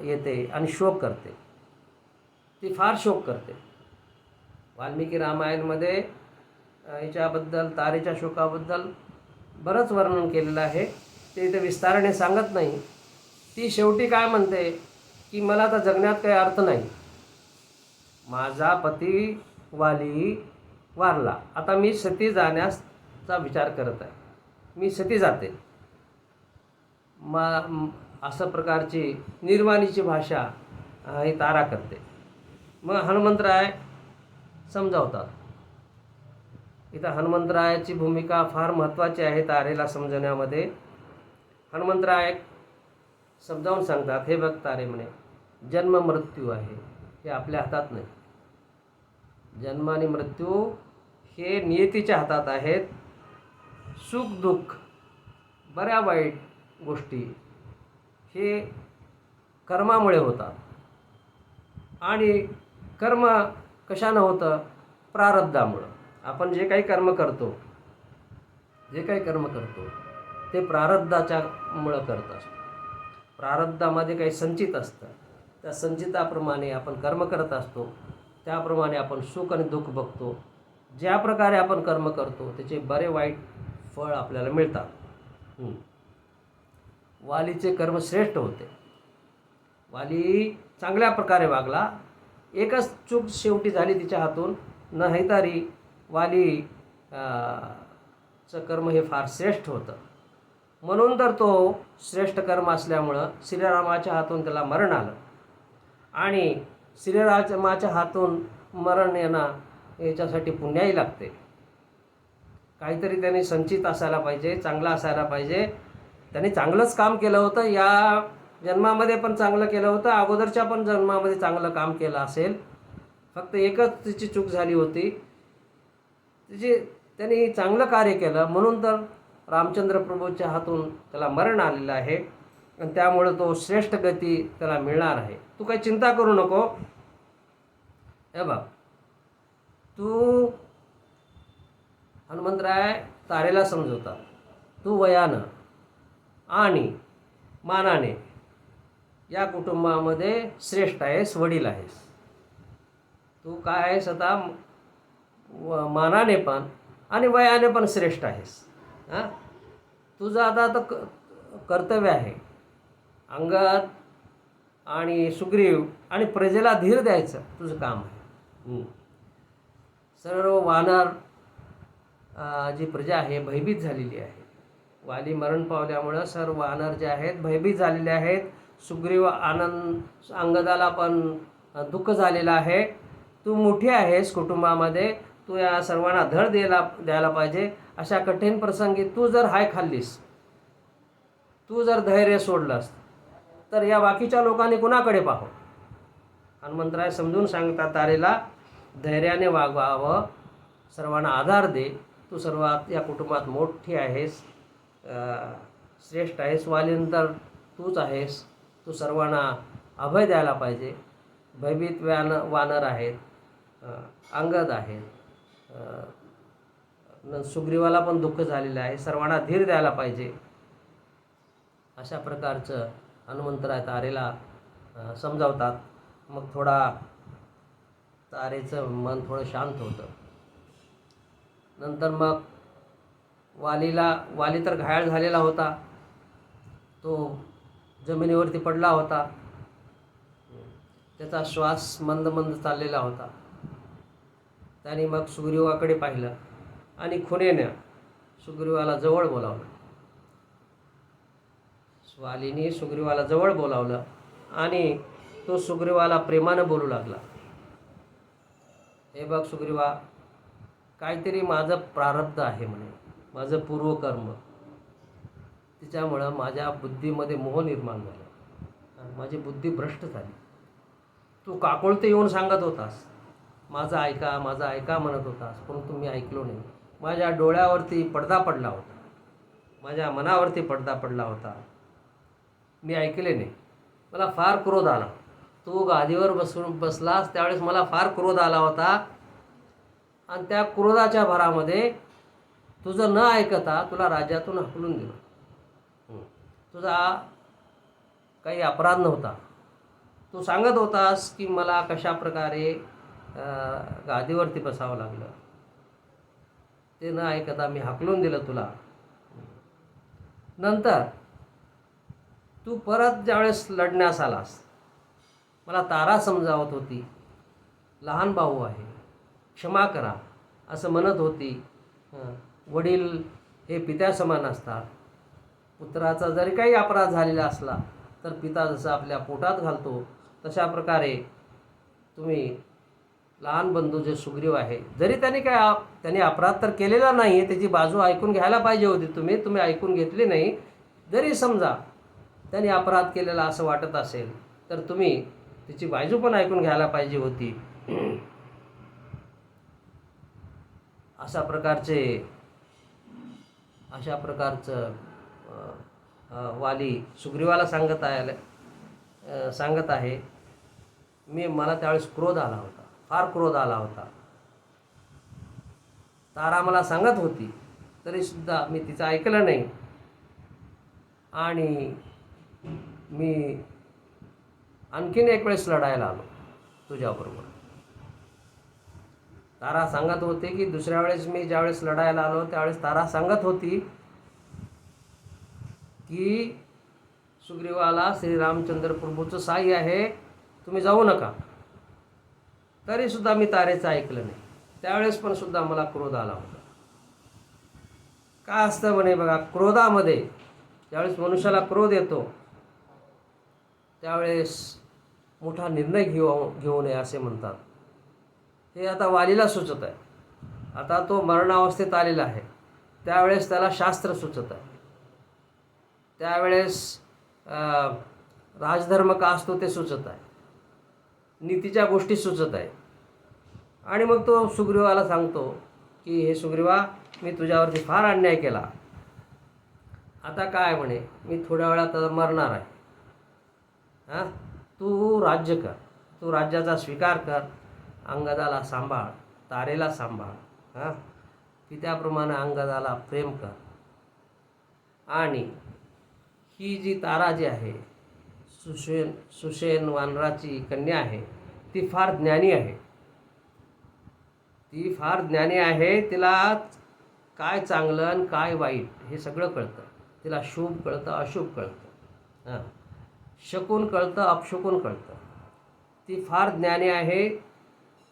येते आणि शोक करते, ती फार शोक करते. वाल्मिकी रामायणमध्ये याच्याबद्दल, तारेच्या शोकाबद्दल बरंच वर्णन केलेलं आहे, ते इथे विस्ताराने सांगत नाही. ती शेवटी काय म्हणते की मला तर जगण्यात काही अर्थ नाही, माझा पती वाली वारला, आता मी सती जाण्याचा विचार करत आहे, मी सती जाते. असं प्रकारची निर्वाणीची भाषा ही तारा करते. मग हनुमंतराय समजावतात. इथं हनुमंतरायाची भूमिका फार महत्त्वाची आहे तारेला समजण्यामध्ये. हनुमंतराय समजावून सांगतात, हे बघ तारे म्हणे, जन्म मृत्यू आहे हे आपल्या हातात नाही, जन्म आणि मृत्यू हे नियतीच्या हातात आहेत. सुख दुःख, बऱ्या वाईट गोष्टी हे कर्मामुळे होतात. आणि कर्म कशानं होतं? प्रारब्धामुळं. आपण जे काही कर्म करतो ते प्रारब्धाच्या मुळं करत असतो. प्रारब्धामध्ये काही संचित असतं. त्या संचिताप्रमाणे आपण कर्म करत असतो. त्याप्रमाणे आपण सुख आणि दुःख बघतो. ज्या प्रकारे आपण कर्म करतो त्याचे बरे वाईट फळ आपल्याला मिळतात. वालीचे कर्म श्रेष्ठ होते. वाली चांगल्या प्रकारे वागला. एकच चूक शेवटी झाली तिच्या हातून, नाहीतरी वाली चं कर्म हे फार श्रेष्ठ होतं. म्हणून तर तो श्रेष्ठ कर्म असल्यामुळं श्रीरामाच्या हातून त्याला मरण आलं. आणि श्रीरामाच्या हातून मरण येणं याच्यासाठी पुण्याही लागते. काहीतरी त्याने संचित असायला पाहिजे, चांगला असायला पाहिजे. त्याने चांगलंच काम केलं होतं, या जन्मामध्ये पण चांगलं केलं होतं, अगोदरच्या पण जन्मामध्ये चांगलं काम केलं असेल. फक्त एकच तिची चूक झाली होती, त्याने चांगलं कार्य केलं म्हणून तर रामचंद्र प्रभूच्या हातून त्याला मरण आलेलं आहे. आणि त्यामुळं तो श्रेष्ठ गती त्याला मिळणार आहे. तू काही चिंता करू नको. हे बघ, तू हनुमंतराय तारेला समजवतात, तू वयानं आणि मानाने या कुटुंबामध्ये श्रेष्ठ आहेस, वडील आहेस. तू काय आहेस आता? मानाने पण आणि वयाने पण श्रेष्ठ आहेस. तुझं आता कर्तव्य आहे अंगद आणि सुग्रीव आणि प्रजेला धीर द्यायचं तुझं काम आहे. सर्व वानर जी प्रजा आहे भयभीत झालेली आहे. वाली मरण पावल्यामुळं सर्व वानर जे आहेत भयभीत झालेले आहेत. सुग्रीव अंगदाला पण दुःख झालेलं आहे. तू मोठी आहेस कुटुंबामध्ये, तू या सर्वांना धड द्यायला पाहिजे. अशा कठीण प्रसंगी तू जर हाय खाल्लीस, तू जर धैर्य सोडलंस तर या बाकीच्या लोकांनी कुणाकडे पाहावं? हनुमंतराय समजून सांगतात तारेला, धैर्याने वागवावं, सर्वांना आधार दे. तू सर्वात या कुटुंबात मोठी आहेस, श्रेष्ठ आहेस. वालीनंतर तूच आहेस. तू सर्वांना अभय द्यायला पाहिजे. भयभीत वानर आहेत, अंगद आहेत, सुग्रीवाला पण दुःख झालेलं आहे. सर्वांना धीर द्यायला पाहिजे. अशा प्रकारचं हनुमंतराय तारेला समजावतात. मग थोडा तारेचं मन थोडं शांत होतं. नंतर मग वाली तर घायाळ झालेला होता. तो जमिनीवरती पडला होता. त्याचा श्वास मंद मंद चाललेला होता. त्याने मग सुग्रीवाकडे पाहिलं आणि खुणेनं सुग्रीवाला जवळ बोलावलं. वालीने सुग्रीवाला जवळ बोलावलं आणि तो सुग्रीवाला प्रेमानं बोलू लागला. हे बघ सुग्रीवा, काहीतरी माझं प्रारब्ध आहे म्हणे, माझं पूर्वकर्म, तिच्यामुळं माझ्या बुद्धीमध्ये मोह निर्माण झाला, माझी बुद्धी भ्रष्ट झाली. तू काकुळते येऊन सांगत होतास, माझं ऐका माझं ऐका म्हणत होतास, परंतु मी ऐकलो नाही. माझ्या डोळ्यावरती पडदा पडला होता, माझ्या मनावरती पडदा पडला होता, मी ऐकले नाही. मला फार क्रोध आला. तू गादीवर बसलास त्यावेळेस मला फार क्रोध आला होता. आणि त्या क्रोधाच्या भरामध्ये तुझं न ऐकता तुला राज्यातून हकलून दिलं. तुझा काही अपराध नव्हता. तू सांगत होतास की मला कशा प्रकारे गादीवरती बसावं लागलं, ते न ऐकता मी हकलून दिलं तुला. नंतर तू परत ज्यावेळेस लढण्यास आलास, मला तारा समजावत होती, लहान भाऊ आहे, क्षमा करा असं म्हणत होती. वडील हे पित्या समान असतात. पुत्राचा जरी काही अपराध झालेला असला तर पिता जसं आपल्या पोटात घालतो तशा प्रकारे तुम्ही लहान बंधू जे सुग्रीव आहे, जरी त्याने अपराध तर केलेला नाही आहे, त्याची बाजू ऐकून घ्यायला पाहिजे होती. तुम्ही ऐकून घेतली नाही. जरी समजा त्याने अपराध केलेला असं वाटत असेल तर तुम्ही त्याची बाजू पण ऐकून घ्यायला पाहिजे होती. अशा प्रकारचं वाली सुग्रीवाला सांगत आहे. मला त्यावेळेस क्रोध आला होता, फार क्रोध आला होता. तारा मला सांगत होती तरीसुद्धा मी तिचं ऐकलं नाही आणि मी आणखीन एक वेळेस लढायला आलो तुझ्याबरोबर. तारा सांगत होते की दुसऱ्या वेळेस मी ज्यावेळेस लढायला आलो त्यावेळेस तारा सांगत होती की सुग्रीवाला श्रीरामचंद्र प्रभूचं साई आहे, तुम्ही जाऊ नका. तरीसुद्धा मी तारेचं ऐकलं नाही. त्यावेळेस पण सुद्धा मला क्रोध आला होता. काय असतं म्हणे बघा, क्रोधामध्ये ज्यावेळेस मनुष्याला क्रोध येतो त्यावेळेस मोठा निर्णय घेऊ नये असे म्हणतात. हे आता वालीला सुचत आहे. आता तो मरणावस्थेत आलेला आहे, त्यावेळेस त्याला शास्त्र सुचत आहे. त्यावेळेस राजधर्म का असतो ते सुचत आहे, नीतीच्या गोष्टी सुचत आहे. आणि मग तो सुग्रीवाला सांगतो की हे सुग्रीवा, मी तुझ्यावरती फार अन्याय केला. आता काय म्हणे, मी थोड्या वेळात मरणार आहे. तू राज्य कर, तू राज्याचा स्वीकार कर, अंगदाला सांभाळ, तारेला सांभाळ, की त्याप्रमाणे अंगदाला प्रेम कर. आणि ही जी तारा जी आहे, सुषेण वानराची कन्या आहे, ती फार ज्ञानी आहे. तिला काय चांगलं आणि काय वाईट हे सगळं कळतं. तिला शुभ कळतं, अशुभ कळतं, शकुन कळतं, अपशकुन कळतं. ती फार ज्ञानी आहे.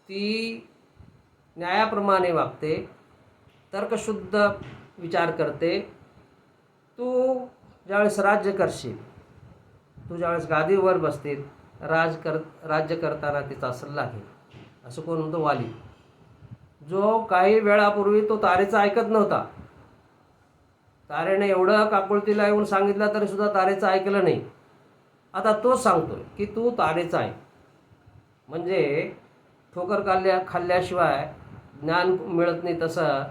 ती न्यायाप्रमाणे वागते, तर्कशुद्ध विचार करते. तू ज्यावेळेस राज्य करशील, तू ज्यावेळेस गादीवर बसतील, राज्य करताना तिचा सल्ला घे. असं कोण म्हणतो? वाली, जो काही वेळापूर्वी तो तारेचं ऐकत नव्हता. तारेने एवढं काकुळतीला येऊन सांगितलं तरी सुद्धा तारेचं ऐकलं नाही. आता तोच सांगतोय की तू तारेचं ऐक. म्हणजे ठोकर खाल्ल्याशिवाय ज्ञान मिळत नाही, तसं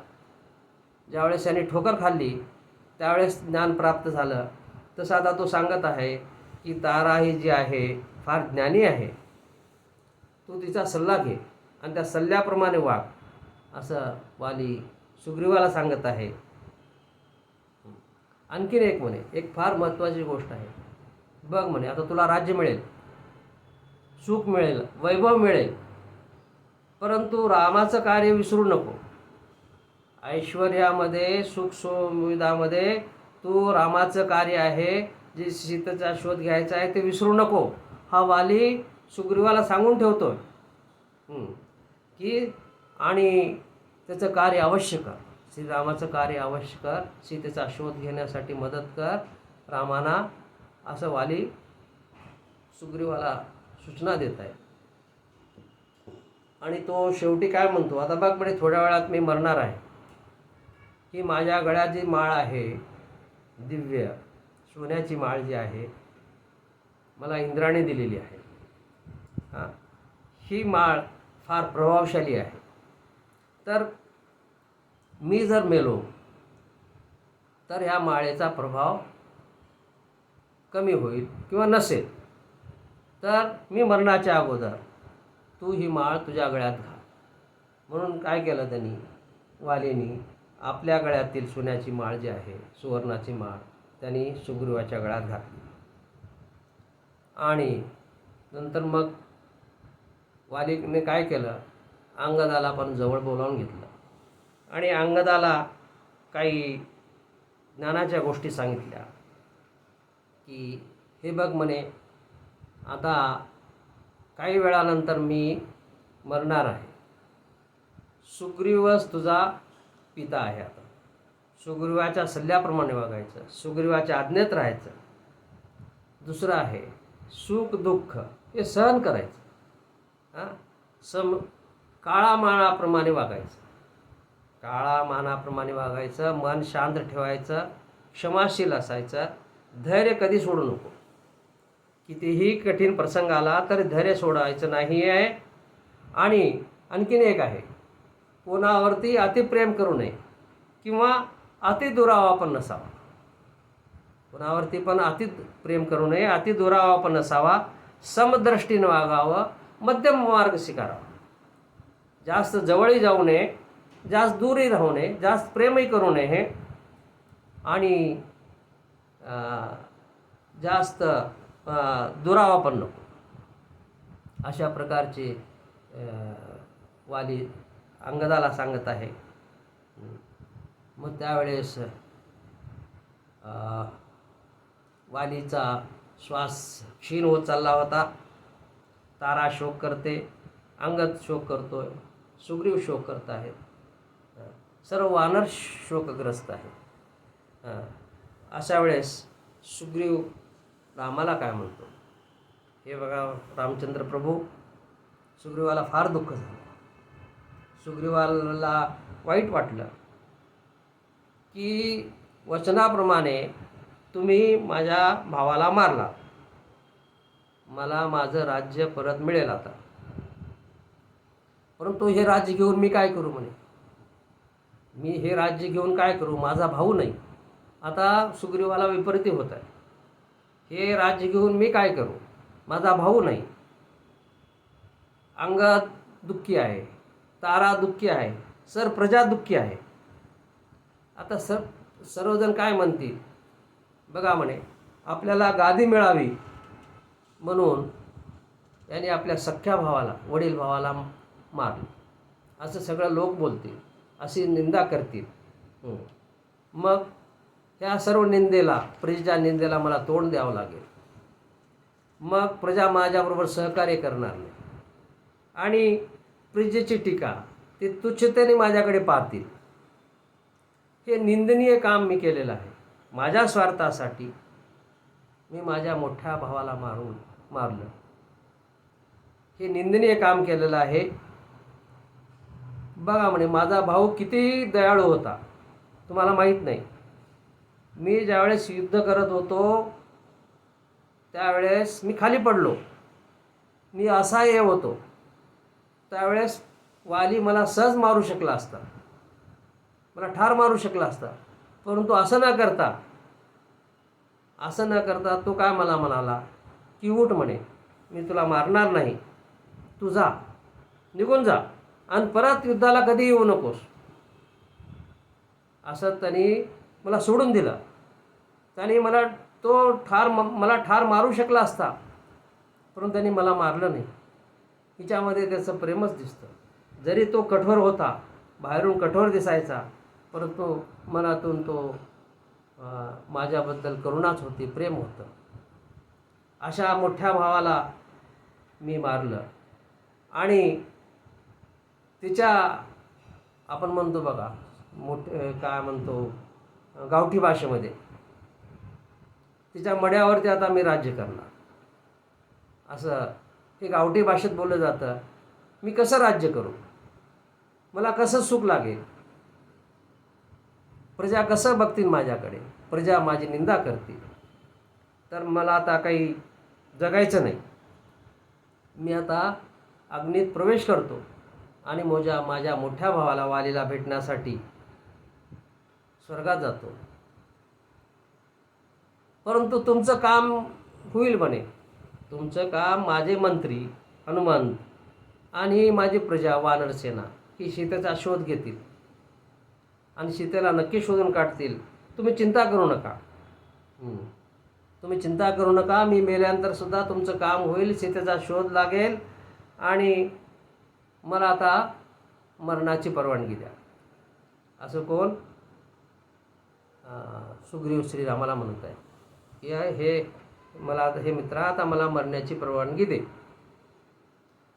ज्यावेळेस याने ठोकर खाल्ली त्यावेळेस ज्ञान प्राप्त झालं. तसं आता तो सांगत आहे की तारा ही जी आहे फार ज्ञानी आहे, तू तिचा सल्ला घे आणि त्या सल्ल्याप्रमाणे वाग, असं वाली सुग्रीवाला सांगत आहे. आणखीन एक म्हणे, एक फार महत्त्वाची गोष्ट आहे बघ म्हणे, आता तुला राज्य मिळेल, सुख मिळेल, वैभव मिळेल, परंतु रामाचं कार्य विसरू नको. ऐश्वर्यामध्ये, सुख सुविधामध्ये तू रामाचं कार्य आहे, जे सीतेचा शोध घ्यायचा आहे ते विसरू नको. हा वाली सुग्रीवाला सांगून ठेवतोय की आणि त्याचं कार्य अवश्य कर, श्रीरामाचं कार्य अवश्य कर, सीतेचा शोध घेण्यासाठी मदत कर रामाना, असं वाली सुग्रीवाला सूचना देत आहे. आणि तो शेवटी काय म्हणतो, आता बघ म्हणे, थोड्या वेळात मी मरणार आहे. ही माझ्या गळ्यात जी माळ आहे, दिव्य सोन्याची माळ जी आहे, मला इंद्राने दिलेली आहे. ही माळ फार प्रभावशाली आहे. तर मी जर मेलो तर ह्या माळेचा प्रभाव कमी होईल किंवा नसेल. तर मी मरणाच्या अगोदर तू ही माळ तुझ्या गळ्यात घाल. म्हणून काय केलं त्यांनी, वालीनी आपल्या गळ्यातील सोन्याची माळ जी आहे, सुवर्णाची माळ, त्यांनी सुग्रीवाच्या गळ्यात घातली. आणि नंतर मग वालीने काय केलं, अंगदाला पण जवळ बोलावून घेतलं आणि अंगदाला काही ज्ञानाच्या गोष्टी सांगितल्या की हे बघ म्हणे, आता काही वेळानंतर मी मरणार आहे. सुग्रीवच तुझा पिता आहे. आता सुग्रीवाच्या सल्ल्याप्रमाणे वागायचं, सुग्रीवाच्या आज्ञेत राहायचं. दुसरं आहे सुख दुःख हे सहन करायचं. काळामानाप्रमाणे वागायचं, मन शांत ठेवायचं, क्षमाशील असायचं, धैर्य कधी सोडू नको. कितीही कठीण प्रसंग आला तरी धैर्य सोडायचं नाही आहे. आणि आणखीन एक आहे, कोणावरती अतिप्रेम करू नये किंवा अति दुरावा पण नसावा. कोणावरती पण अति प्रेम करू नये, अति दुरावा पण नसावा, समदृष्टीनं वागावं, मध्यम मार्ग स्वीकारावा. जास्त जवळही जाऊ नये, जास्त दूरही राहू नये, जास्त प्रेमही करू नये आणि जास्त दुरावा पण नको. अशा प्रकारचे वाली अंगदाला सांगत आहे. मग त्यावेळेस वालीचा श्वास क्षीण होत चालला होता. तारा शोक करते, अंगद शोक करतोय, सुग्रीव शोक करत आहेत, सर्व वानर शोकग्रस्त आहेत. अशा वेळेस सुग्रीव रामाला काय म्हणतो, हे बघा रामचंद्र प्रभू, सुग्रीवाला फार दुःख झालं. सुग्रीवाला वाईट वाटलं की वचनाप्रमाणे तुम्ही माझ्या भावाला मारला, मला माझं राज्य परत मिळेल आता, परंतु हे राज्य घेऊन मी काय करू म्हणे, मी हे राज्य घेऊन काय करू, माझा भाऊ नाही. आता सुग्रीवाला विपरीत होत आहे, हे राज्य घेऊन मी काय करू, माझा भाऊ नाही. अंगद दुःखी आहे, तारा दुःखी आहे, प्रजा दुःखी आहे. आता सर्वजण काय म्हणतील, बघा म्हणे आपल्याला गादी मिळावी म्हणून त्याने आपल्या सख्ख्या भावाला, वडील भावाला मारलं, असं सगळं लोक बोलतील, अशी निंदा करतील. मग ह्या सर्व निंदेला, प्रजेच्या निंदेला मला तोंड द्यावं लागेल. मग प्रजा माझ्याबरोबर सहकार्य करणार नाही आणि प्रजेची टीका ते तुच्छतेने माझ्याकडे पाहतील. हे निंदनीय काम मी केलेलं आहे. माझ्या स्वार्थासाठी मी माझ्या मोठ्या भावाला मारलं. हे निंदनीय काम केलेलं आहे. बघा म्हणे माझा भाऊ किती दयाळू होता, तुम्हाला माहीत नाही. मी ज्यावेळेस युद्ध करत होतो त्यावेळेस मी खाली पडलो, मी असहाय्य होतो, त्यावेळेस वाली मला सहज मारू शकला असता, मला ठार मारू शकला असता. परंतु असं न करता तो काय मला म्हणाला की उठ म्हणे, मी तुला मारणार नाही, तू जा, निघून जा आणि परत युद्धाला कधी येऊ नकोस. असं त्यांनी मला सोडून दिलं. त्याने मला ठार मारू शकला असता, परंतु त्यांनी मला मारलं नाही. हिच्यामध्ये त्याचं प्रेमच दिसतं. जरी तो कठोर होता, बाहेरून कठोर दिसायचा, परंतु मनातून तो माझ्याबद्दल करुणाच होती, प्रेम होतं. अशा मोठ्या भावाला मी मारलं आणि तिच्या आपण म्हणतो बघा काय म्हणतो गावठी भाषेमध्ये, तिच्या मड्यावरती आता मी राज्य करणार, असं हे गावठी भाषेत बोललं जातं. मी कसं राज्य करू, मला कसं सुख लागेल, प्रजा कसं बघतील माझ्याकडे, प्रजा माझी निंदा करतील, तर मला आता काही जगायचं नाही. मी आता अग्नीत प्रवेश करतो आणि माझ्या मोठ्या भावाला वालीला भेटण्यासाठी स्वर्गात जातो. परंतु तुमचं काम होईल म्हणे, तुमचं काम माझे मंत्री हनुमंत आणि माझी प्रजा वानरसेना ही सीतेचा शोध घेतील आणि सीतेला नक्की शोधून काढतील. तुम्ही चिंता करू नका, तुम्ही चिंता करू नका. मी मेल्यानंतर सुद्धा तुमचं काम होईल, सीतेचा शोध लागेल आणि मला आता मरणाची परवानगी द्या. असं कोण सुग्रीव श्रीरामाला म्हणत आहे की हे मला आता, हे मित्रा आता मला मरण्याची परवानगी दे.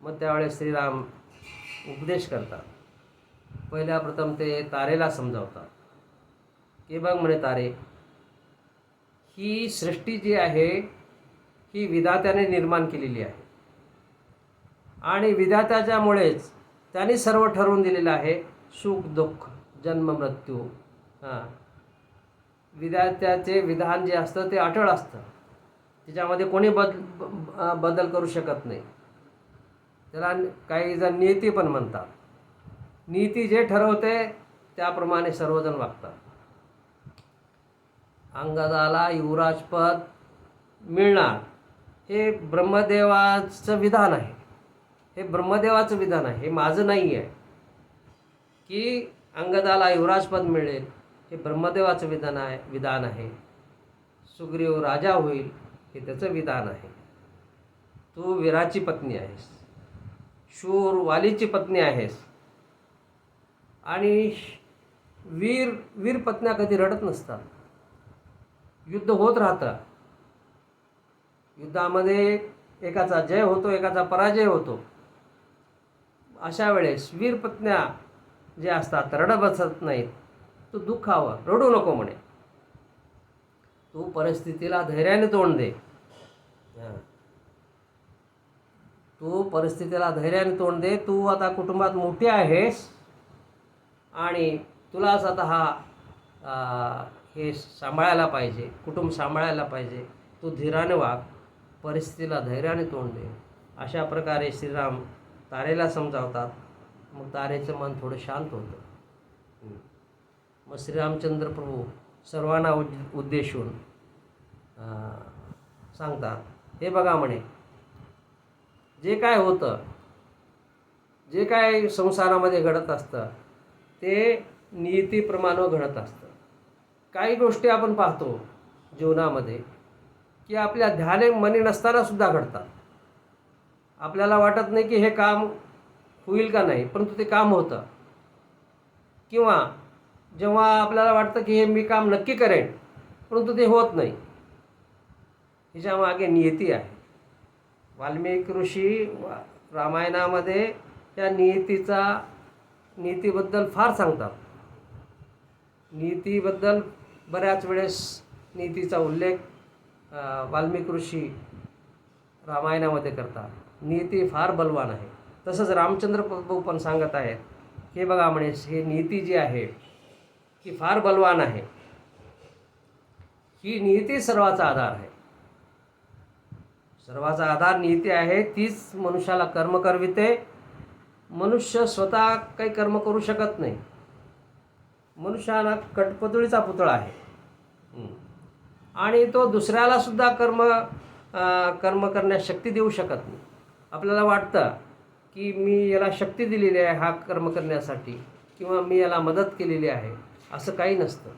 मग त्यावेळेस श्रीराम उपदेश करतात. पहिल्या प्रथम ते तारेला समजावतात की बघ म्हणे तारे, ही सृष्टी जी आहे ही विधात्याने निर्माण केलेली आहे आणि विधात्याच्यामुळेच त्यांनी सर्व ठरवून दिलेलं आहे, सुख दुःख जन्म मृत्यू. विधात्याचे विधान जे असतं ते अटळ असतं, त्याच्यामध्ये कोणी बदल करू शकत नाही. त्याला काही जण नियती पण म्हणतात. नीती जे ठरवते त्याप्रमाणे सर्वजण वागतात. अंगदाला युवराजपद मिळणार हे ब्रह्मदेवाचं विधान आहे. हे ब्रह्मदेवाचं विधान आहे, हे माझं नाही आहे. की अंगदाला युवराजपद मिळेल हे ब्रह्मदेवाचं विधान आहे. सुग्रीव राजा होईल हे त्याचं विधान आहे. तू वीराची पत्नी आहेस, शूर वालीची पत्नी आहेस. आणि वीर पत्न्या कधी रडत नसतात. युद्ध होत राहतं. युद्धामध्ये एकाचा जय होतो, एकाचा पराजय होतो. अशा वेळेस वीर पत्न्या जे असतात रडत बसत नाहीत. तू दुःखावर रडू नको म्हणे. तू परिस्थितीला धैर्याने तोंड दे. तू परिस्थितीला धैर्याने तोंड दे. तू आता कुटुंबात मोठी आहेस आणि तुलाच आता हे सांभाळायला पाहिजे, कुटुंब सांभाळायला पाहिजे. तू धीराने वाग, परिस्थितीला धैर्याने तोंड दे. अशा प्रकारे श्रीराम तारेला समजावतात. मग तारेचं मन थोडं शांत होतं. मग श्रीरामचंद्र प्रभू सर्वांना उद्देशून सांगतात, हे बघा म्हणे, जे काय होतं, जे काय संसारामध्ये घडत असतं ते नियतीप्रमाणे घडत असतं. काही गोष्टी आपण पाहतो जीवनामध्ये की आपल्या ध्याने मनी नसताना सुद्धा घडतात. आपल्याला वाटत नाही की हे काम होईल का नाही, परंतु ते काम होतं. किंवा जेव्हा आपल्याला वाटतं की हे मी काम नक्की करेन, परंतु ते होत नाही. हिच्या मागे नियती आहे. वाल्मिकी ऋषी रामायणामध्ये त्या नीतीबद्दल फार सांगतात. नीतीबद्दल बऱ्याच वेळेस नीतीचा उल्लेख वाल्मिकी ऋषी रामायणामध्ये करतात. नीती फार बलवान आहे. तसंच रामचंद्र प्रभू पण सांगत आहेत, हे बघा म्हणे, हे नीती जी आहे ही फार बलवान आहे. ही नीती सर्वाचा आधार आहे. सर्वाचा आधार नीती आहे. तीच मनुष्याला कर्म करविते. मनुष्य स्वतः काही कर्म करू शकत नाही. मनुष्याला कठपुतळीचा पुतळा आहे आणि तो दुसऱ्याला सुद्धा कर्म करण्यास शक्ती देऊ शकत नाही. आपल्याला वाटतं की मी याला शक्ती दिलेली आहे हा कर्म करण्यासाठी, किंवा मी याला मदत केलेली आहे. असं काही नसतं.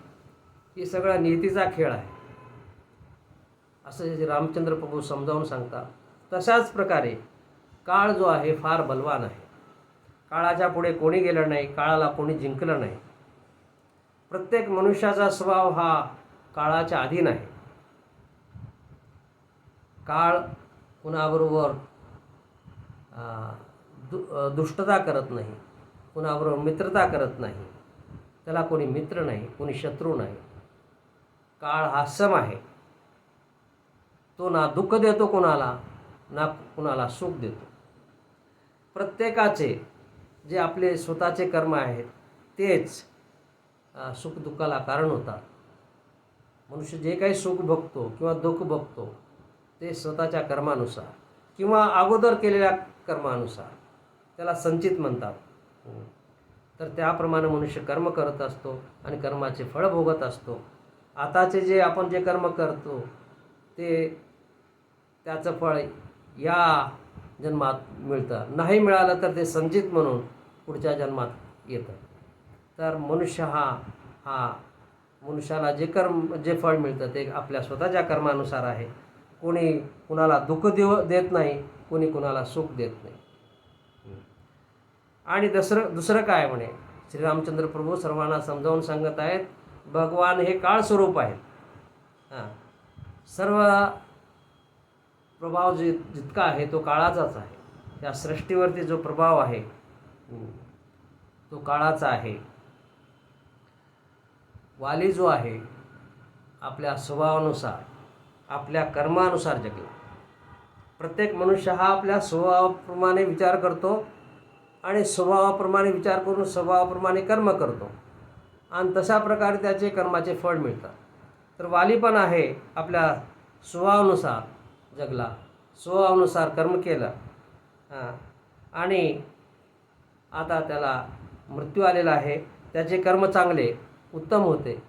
हे सगळा नियतीचा खेळ आहे, असं रामचंद्र प्रभू समजावून सांगतात. तशाच प्रकारे काळ जो आहे फार बलवान आहे. काळाच्या पुढे कोणी गेलं नाही, काळाला कोणी जिंकलं नाही. प्रत्येक मनुष्याचा स्वभाव हा काळाच्या अधीन आहे. काळ कुणाबरोबर दुष्टता करत नाही, कुणाबरोबर मित्रता करत नाही. त्याला कोणी मित्र नाही, कोणी शत्रू नाही. काळ हा सम आहे. तो ना दुःख देतो कोणाला, ना कुणाला सुख देतो. प्रत्येकाचे जे आपले स्वतःचे कर्म आहेत तेच सुखदुःखाला कारण होतात. मनुष्य जे काही सुख भोगतो किंवा दुःख भोगतो ते स्वतःच्या कर्मानुसार किंवा अगोदर केलेल्या कर्मानुसार, त्याला संचित म्हणतात. तर त्याप्रमाणे मनुष्य कर्म करत असतो आणि कर्माचे फळ भोगत असतो. आताचे जे आपण जे कर्म करतो ते त्याचं फळ या जन्मात मिळतं. नाही मिळालं तर ते संचित म्हणून पुढच्या जन्मात येतं. तर मनुष्याला जे फळ मिळतं ते आपल्या स्वतःच्या कर्मानुसार आहे. कोणी कुणाला दुःख देत नाही, कोणी कुणाला सुख देत नाही. आणि दुसरं काय म्हणे, श्रीरामचंद्र प्रभू सर्वांना समजावून सांगत आहेत, भगवान हे काळ स्वरूप आहेत. सर्व प्रभाव जितका आहे तो काळाचाच आहे. या सृष्टीवरती जो प्रभाव आहे तो काळाचा आहे. वाली जो आहे आपल्या स्वभावानुसार, आपल्या कर्मानुसार जगला. प्रत्येक मनुष्य हा आपल्या स्वभावाप्रमाणे विचार करतो आणि स्वभावाप्रमाणे विचार करून स्वभावाप्रमाणे कर्म करतो आणि तशा प्रकारे त्याचे कर्माचे फळ मिळतात. तर वाली पण आहे, आपल्या स्वभावानुसार जगला, स्वभावानुसार कर्म केलं आणि आता त्याला मृत्यू आलेला आहे त्याचे कर्म चांगले उत्तम होते,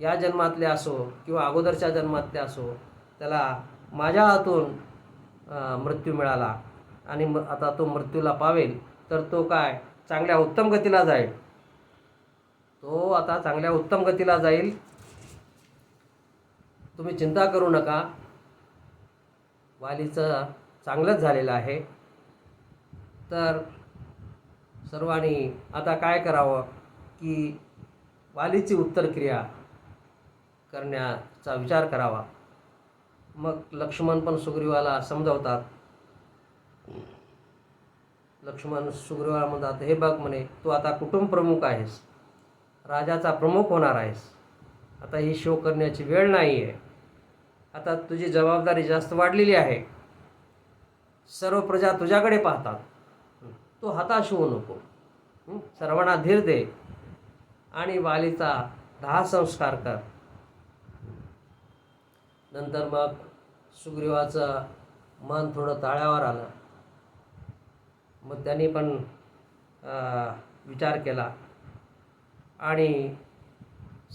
या जन्मातले असो किंवा अगोदरच्या जन्मातले असो, त्याला माझ्या हातून मृत्यू मिळाला आणि आता तो मृत्यूला पावेल तर तो काय चांगल्या उत्तम गतीला जाईल, तो आता चांगल्या उत्तम गतीला जाईल. तुम्ही चिंता करू नका, वालीचं चांगलंच झालेलं आहे. तर सर्वांनी आता काय करावं की वालीची उत्तरक्रिया करण्याचा विचार करावा. मग लक्ष्मण पण सुग्रीवाला समजावतात. लक्ष्मण सुग्रीवाला म्हणतात, हे बघ म्हणे, तू आता कुटुंब प्रमुख आहेस, राजाचा प्रमुख होणार आहेस, आता ही शोक करण्याची वेळ नाही आहे. आता तुझी जबाबदारी जास्त वाढलेली आहे, सर्व प्रजा तुझ्याकडे पाहतात, तू हताश होऊ नको. सर्वांना धीर दे आणि वालीचा 10 संस्कार कर. नंतर मग सुग्रीवाचं मन थोडं ताळ्यावर आलं. मग त्यांनी पण विचार केला आणि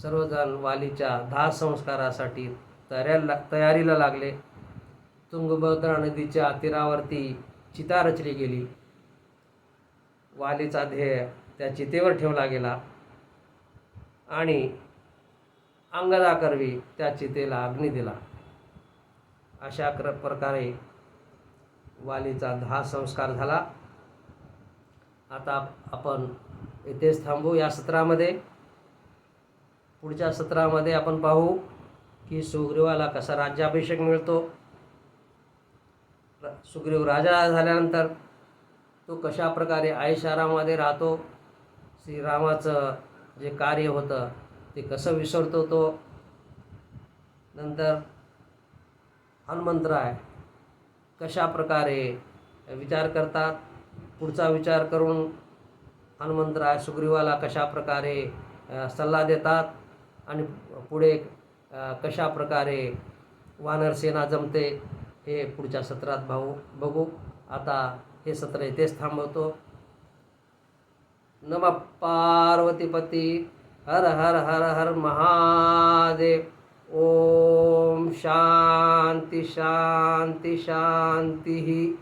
सर्वजण वालीच्या 10 संस्कारासाठी तयारीला लागले. तुंगभद्रा नदीच्या तीरावरती चिता रचली गेली. वालीचा ध्येय त्या चितेवर ठेवला गेला आणि अंगदाकरवी त्या चितेला अग्नी दिला. अशा प्रकारे वालीचा 10 संस्कार झाला. आता आपण इथेच थांबू या सत्रामध्ये. पुढच्या सत्रामध्ये आपण पाहू की सुग्रीवाला कसा राज्याभिषेक मिळतो, सुग्रीव राजा झाल्यानंतर तो कशा प्रकारे ऐशारामध्ये राहतो, श्रीरामाचं जे कार्य होतं ते कसं विसरतो तो, नंतर हनुमंतराय कशा प्रकारे विचार करतात, पुढचा विचार करून हनुमंतराय सुग्रीवाला कशा प्रकारे सल्ला देतात आणि पुढे कशा प्रकारे वानरसेना जमते, हे पुढच्या सत्रात बघू. आता हे सत्र इथेच थांबवतो. नमः पार्वतीपती हर हर हर हर महादेव. ओम शांती शांती शांती.